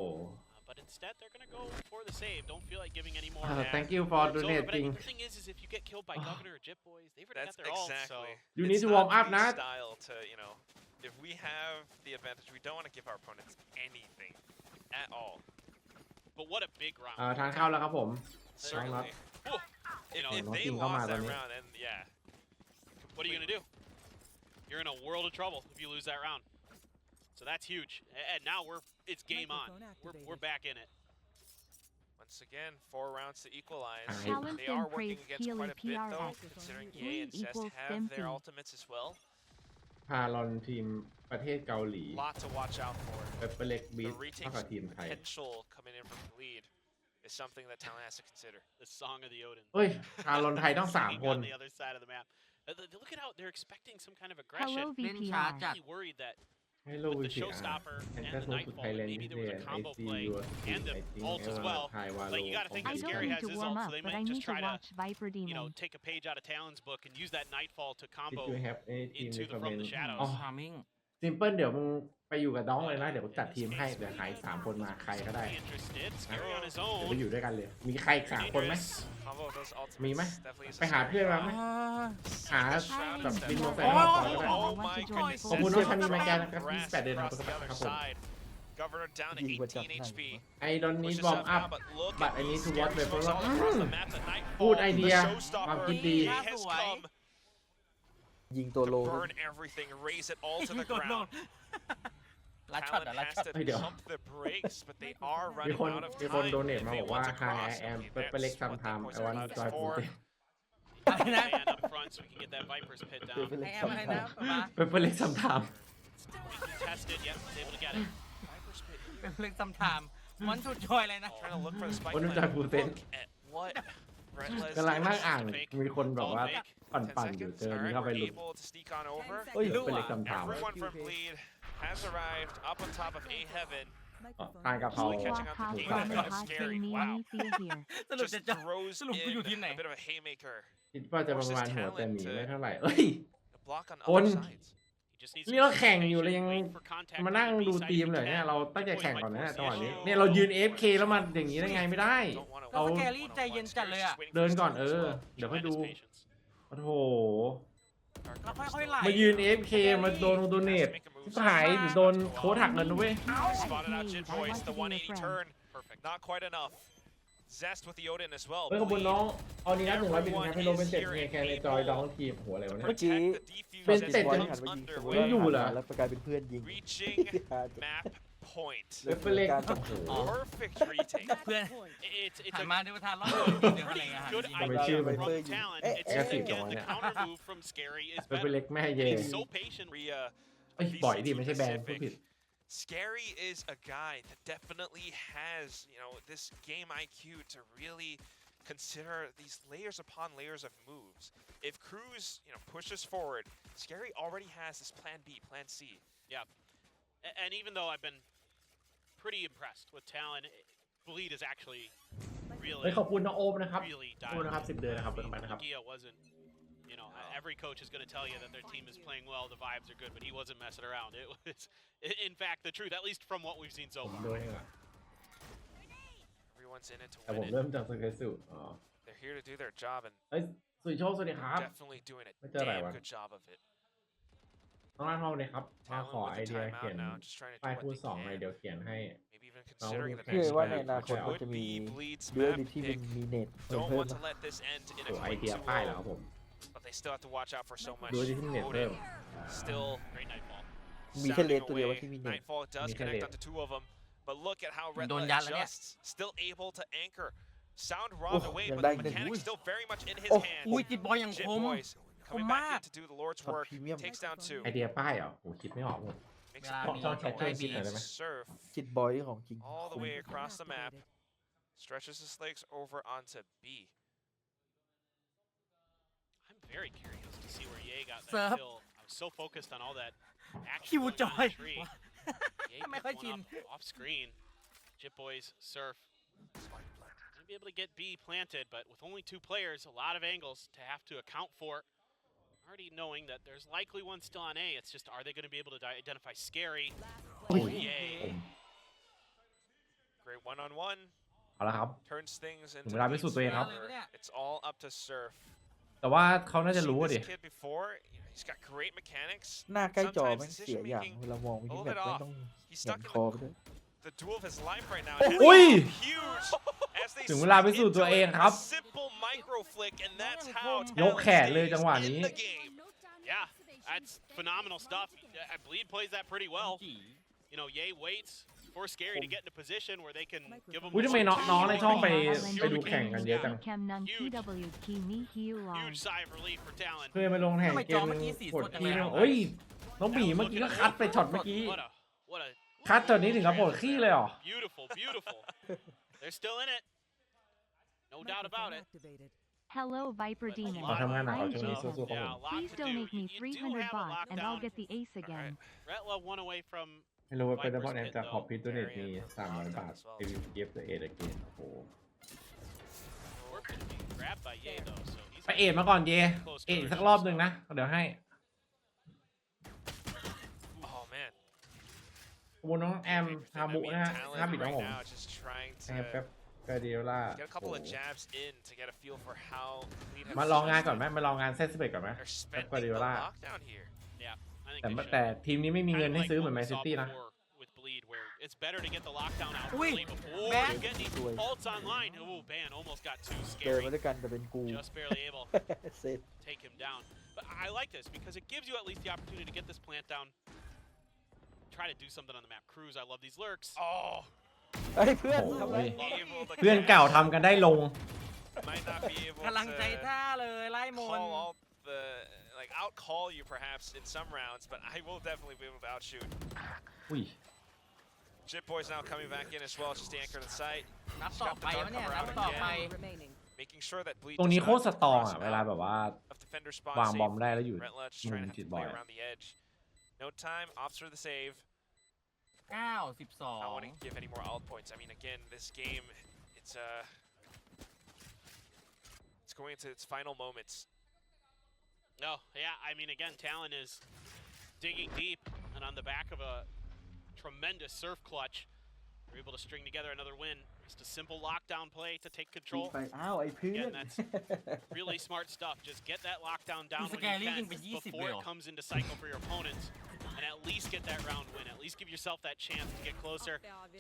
But instead, they're gonna go for the save. Don't feel like giving any more. thank you for It's over. But I donating think the thing is if you get killed by Governor or Jip Boys, they've already got That's their ult, so exactly. You need It's to warm not up, the Nat. style to, you know, if we have the advantage, we don't want to give our opponents anything at all. but what a big round. ทางเข้าแล้วครับผม Certainly. You know, If Nó they tìmเข้ามา lost ตอน that นี้ round, then yeah. what are you gonna do? You're in a world of trouble if you lose that round. So that's huge. And now it's game on. We're back in it. Once again, 4 rounds to equalize. Talon They are Fin working praise against Keely quite a bit though, PRX. considering EA Green and Zest equals have their Stimpy. ultimates as well. พารอนทีมประเทศเกาหลี Lot to watch out for. เปเปอร์เล็กบี The ท retake เท่ากับทีมไทย potential coming in from the lead is something that Talon has to consider. The song of the Odin. เฮ้ยพารอนไทยต้อง3 คน On the other side of the map. Look at how they're expecting some kind of aggression. Hello, เล่นช้า VPR. จัด Really worried that ให้โล with วิ the พีอาร์ showstopper แอน and ก็ the ทู nightfall, ไทยแลนด์ maybe พิ there เศ was ษ a ไอ combo ซี play ยู and ไอ the ซิง ult as well. ไทยวาโล Like you gotta think I that don't Scary need has to his warm ult, so up, they but might I just need to try to, watch Viperdemon. take a page out of Talon's book and use that nightfall to ดิ combo จูแฮปเอทีม into รีคอ the มเม from น the ต์ shadows. อ๋อ ทามิ่ง ซิมเปิลเดี๋ยวมึงไปอยู่กับน้องเลยนะ เดี๋ยวผมจัดทีมให้เดี๋ยวขาย3 คนมาใครก็ได้ Be interested. Scary on his เดี๋ยวไป own. อยู่ด้วยกันเลย มีใครอีก3 คนไหม Combo of those ultimates มีไหม definitely is a ไปหา scary เพื่อนมาไหม draw. หา Hi, แบบบินโม Hello, ไซค์มาก่อนก็ Viperdemon. ได้ I Oh want my to join. goodness. ขอบคุณน้องชานีมาแกนนะครับ Grasp 28 เดือนนะค across รับ the other ครับผม side. Governor down to 18 HP. ไอดอนนี้ Pushes วอร์ม up อัพ now, but look but at I need these to watch scary the shows all follow- across the map. The nightfall, พูดไอเดีย the ความ showstopper คิดดี has come ยิงตัวโล to burn everything, raise it all to the โดนโดน ground. ลัดช็อต Talon ลัด has ช็อต to เดี๋ยว pump the brakes, but they are มี running คน out of มีคน time. โดเนท If มา they บอกว่า want to Hi I cross, am okay, เปเปอร์เล็ก that's ซัม what ไท they ม์ voiced ไอวัน about จอย it ฟู for. เต็ อะไรนะ Man up front so we can get that Viper's pit เป down. เปอร์เล็ก ไอ้ ซัม อะไร ไท นะ ม์ ป๊า เปเปอร์เล็กซัมไทม์ Contested, yep, was able to get it. เป็นเรื่องซัมไทม์มันจุดจอยเลยนะ Trying to look for the spike วัน plant. จอยฟูเต็น Look at what Breathless กำลังนั่ง did. อ่านมีคนบอกว่า 10 ปั่นๆอยู่ seconds. เจอ All นี่ right, เข้าไป we're หลุด able to sneak on over. เฮ้ยเปเปอร์เล็กซัมไทม์ Everyone from Bleed has arrived up on top of A Heaven. ทานกะเพรา Really catching up to the game. Hot That's hot scary. me Wow. here. สรุป Just จะจบ throws สรุปกูอยู่ทีมไหน in a bit of a haymaker. คิดว่าจะประมาณหัวแต่หมีไม่เท่าไหร่เอ้ย The block on Con. other sides. He just needs นี่เรา to แข่งอยู่เลยยัง wait for contact มานั่ง to be ดู side ทีม if เล he ยเนี่ย can. เราตั้งใจ Boy แข่ง might ก่อนนะ force จังหวะ the นี้ issue. เนี่ยเรายืน AFK แล้วมาอย่างนี้ได้ไงไม่ได้ Don't wanna ก็ เอา สแกรี่ใจเย็นจัดเลยอ่ะ Waiting for เดิน his ก่อน turn as well. เดี๋ยวค่อยดู Tremendous patience. โอ้โห Dark แล้ว Cover ค่อย still ๆไหล มายืน AFK มาโดนโดเนทที่หายหรือโดนโค้ดหักเงินนะเว้ย spotted out Jit I Boys. want The to be a 180 friend. turn. Perfect. Not quite enough. Zest with the Odin as well. เฮ้ยขอบคุณน้องเอานี้นะ100 บิต Everyone ครับให้ลงเป็น is 7 here ไง and แค่ในจอยดองทีมหัวอะไรวะเนี่ย เมื่อกี้ Protect the defuse เป็น as เสร็จ it จน comes หันมายิงสมม underway. ติไม่อยู่เหรอ แล้วกลายเป็นเพื่อนยิง Reaching map point. เปเปอร์เล็ก การ โอ้โห Perfect retake. เพื่อน It's หัน a มาดูประธานร้องเดี๋ยวอะไร pretty อ่ะ good ทำไม idea ชื่อมัน from Talon. It's just again the counter move from Scary is เปเปอร์ better. เล็กแม่เย่ He's so patient. Ria เอ้ยบ่อยดิไม่ใช่แบนพูดผิด Scary is a guy that definitely has, this game IQ to really consider these layers upon layers of moves. If Cruz, pushes forward, Scary already has this plan B, plan C. Yeah. And even though I've been pretty impressed with Talon, Bleed is actually เฮ้ย really, ขอบคุณน้องโอมนะครับ really ขอบคุณนะครับ 10 เดือนนะครับเปิดมานะครับ Gia wasn't, every coach is going to tell you that their team is playing well, the vibes are good, but he wasn't messing around. It was, in fact, the truth, at least from what we've seen so ผม far. ด้วยนี่แหละ Everyone's in it to แต่ผม win เริ่ it. มจากสเกสุอ๋อ They're here to do their job, and เฮ้ยสุยโชคสวัสดีครับ definitely doing a What's that damn one? good job of it. น้องร้านทองเลยครับมาขอ Talon ไอ with the เดียเขียน timeout now, just trying to ป้าย do คู่ what สอง they เลย can. เดี๋ยวเขียนให้ Maybe even considering the คือ next ว่าใน map, อนาคต which มันจะ would มี be Bleed's เรื่อง map ที่มัน pick. มีเน็ตเพิ่ Don't ม want มา to let this end in โอ้ a ไอ quick เดียป้ายแล้ว 2-0, ครับผม but they still have to watch out for so much. ดูที่เน็ตเพิ่ม Odin still Great nightfall. มีแค่เล sounding นตัวเดียว away. ที่มีเน็ต Nightfall doesมีแค่ connect เลน onto 2 of them, but look at how Red Don't Light yell at just still able to anchor. Sound Oh, robbed away,ยัง but ได้ the หนึ่ง mechanics still very much in his Oh, hand. อุ้ยจิตบอยอย่าง Jit คม Boys coming Come back on. in to do the Lord's Top work. premium. Takes down 2. ไอเดียป้ายเหรอโหคิดไม่ออกหมด Makes Yeah, it I mean, Talk chat maybe. chat หน่อยได้ไหม Surf จิตบอยที่ของจริง all the way across the map. Activated. Stretches his legs over onto B. I'm very curious to see where Ye got that Surf. kill. I was so focused on all that action คิว going จ on อย in the tree. Ye ไม่ค่อย picked ชิ one น up off screen. Chip Boys, Surf. Gonna be able to get B planted, but with only 2 players, a lot of angles to have to account for. Already knowing that there's likely one still on A. It's just, are they going to be able to identify Scary? Yay. Great one-on-one. เอาละครับ Turns things ถึ into งเวลาพิสูจน์ตัวเองครับ It's all up to Surf. แต่ว่าเขาน่าจะรู้ Seen อะดิ this kid before. He's got great mechanics. หน้าใกล้จอ Sometimes แม่งเสีย decision อย่าง making เวลามองไปที่แบบไม่ต้อง He's เห็ stuck น in คอไปด้วย the duel of his life right now. อุ้ย Huge as they ถึงเวลาพิสูจน์ตัวเองครับ a simple micro flick and that's how ยกแขนเลยจังหวะนี้ in the game. Yeah, that's phenomenal stuff. I Bleed plays that pretty well. You know, Ye waits for Scary to get in a position where they can give him อุ้ยทำไมน้องๆในช่องไป Talon ไปดูแข่งกันเยอะจัง Cam Nung TW Key Me Heal huge sigh of relief for Talon. เคยไปลงแข่งเกมนึงกดขี้แม่งโอ้ยน้องบีเมื่อกี้ก็คัดไปช็อตเมื่อกี้ What a คัดช็อตนี้ถึงกับปวดขี้เลยเหรอ beautiful, beautiful. They're still in it. No doubt about Microphone it. activated. Hello Viperdemon. ขอทำงานหนักขอ I'm ช่วงนี้ Jason. สู้ๆครับผม Yeah, a lot Please to do. donate me You do 300 have a baht and I'll lockdown. get the ace again. Retla one away from ไม่รู้ว่าเป็นเพราะแอนจะขอพิจตัวเน็ตมี300 บาทเอวิเก็บตัวเอเดเกนโอ้โห We're going to be grabbed by Ye though, so he's ไปเอ็ดมาก่อนเยเอ็ดอีกสักรอบหนึ่งนะเดี๋ยวให้ Oh man. ขอบคุณน้องแอมฮาบุนะฮะ Talon ห้าบิดน้อง right ผม now just trying แอม to แป๊บกาเดียล่า get a couple of jabs in to get a feel for how Bleed have มาลองงานก่อนไหมมาลองงานเซตสเปกก่อนไหม They're แป๊บ spending กาเดีย the ล่า lockdown here. yeah. I think แต่ they should. แต่ทีมนี้ไม่มีเงิน Kind of ให้ like ซื้อ what เหมือนแม we นซิ saw ตี้นะ before with Bleed, where it's better to get the lockdown out Ui, early before ban. you get these ults online. Oh, ban almost got too เจอ scary. มาด้วยกันแต่เป็นกู Just barely able to เสร็จ take him down. But I like this because it gives you at least the opportunity to get this plant down. Try to do something on the map. Cruise, I love these lurks. Oh, ไอ้ยเพื่อน โอ้ ทำไร ย able to เพื่อนเก่าทำกันได้ลง might not be able กำลังใจ to ท่าเลยไล่มน call all the like out call you perhaps in some rounds, but I will definitely be able to outshoot. อุ้ย Chip Boys now coming back in as well, just anchored in sight, นับต่อไปวะเนี่ยนับต่อไป Remaining. making sure that Bleed ตรงนี้ does โคตร not สตรอง cross อ่ะ him เวลา out แบบว่า of defender spawn วางบอม safe. ได้แล้วอยู่ Retla just มุ trying ม to จิต have บ to อย play around the edge. No time, opts for the save. 9 I want to give any more alt points. I mean, again, this game, it's going into its final moments. No, yeah, I mean, again, Talon is digging deep, and on the back of a tremendous surf clutch, they're able to string together another win. Just a simple lockdown play to take ตี control. ไปอ้าวไอ้เพื่อน Again, that's really smart stuff. Just get that lockdown down when you Scary can ยิงไป20 before เลย it เหรอ comes into cycle for your opponents, and at least get that round win. At least give yourself that chance to get closer.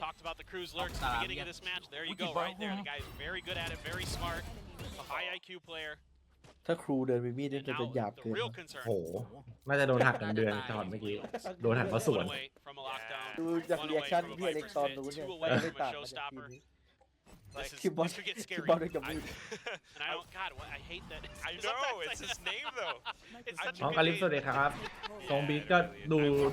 Talked about the cruise lurks at the beginning of this match. There you go, right there. The guy is very good at it, very smart, a high IQ player. ถ้าครูเดินไปมีดนี่ And จะเป็น now หยาบ the เกิน real นะ concern. โหน่าจะโดนหักเงินเดือนตอนเมื่อกี้ โดนหักเพราะสวน One away from a lockdown. ดูจาก One รีแอ away คชั่น from a พี่อเล็ก Viper's ตอน hit, นู้นเนี่ย two ไม่ away ได้ from ต่าง a มาจากทีม showstopper. นี้ This คิบบอล could get คิบ scary. บอลด้วยกับมีด And I don't, God, I hate that. I know, it's his name though. It's such น้อง a กา good ลิฟสวัส name. ดีครับทรงบีทก็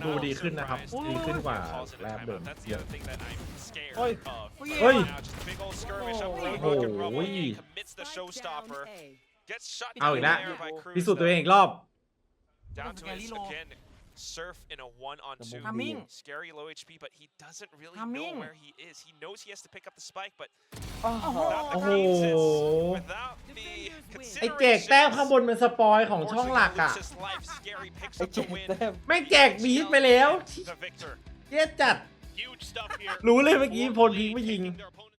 ดูดีขึ้นนะครับ ดีขึ้นกว่า Calls it a แรปเดิม timeout. That's เย the อะ other thing that I'm scared Oi. of. เฮ้ย Now just a big old skirmish up Oh. Roadhook and Rumble. Oi. He commits the Spike showstopper. down A. Gets shut เอา down อีกแล้ว there by Cruz. พิสูจน์ตัวเองอีกรอบ Down to his Scary low. again. Surf in a 1-on-2. Coming. Scary low HP, but he doesn't really know Coming. where he is. He knows he has to pick up the spike, but อ้าว without โอ้ the โห creases, without the ไอ้แจกแต้มข้างบนเป็นสปอยของช่องหลักอ่ะ Forcing Lucius' life, Scary picks ไอ้ up เจ็ the บ win. แต้ม ไม่แจกบีทไปแล้ว The victor. เจ๊จัด Huge stuff here. รู้เลยเมื่อกี้พลทิ้งไม่ยิง Taking their opponent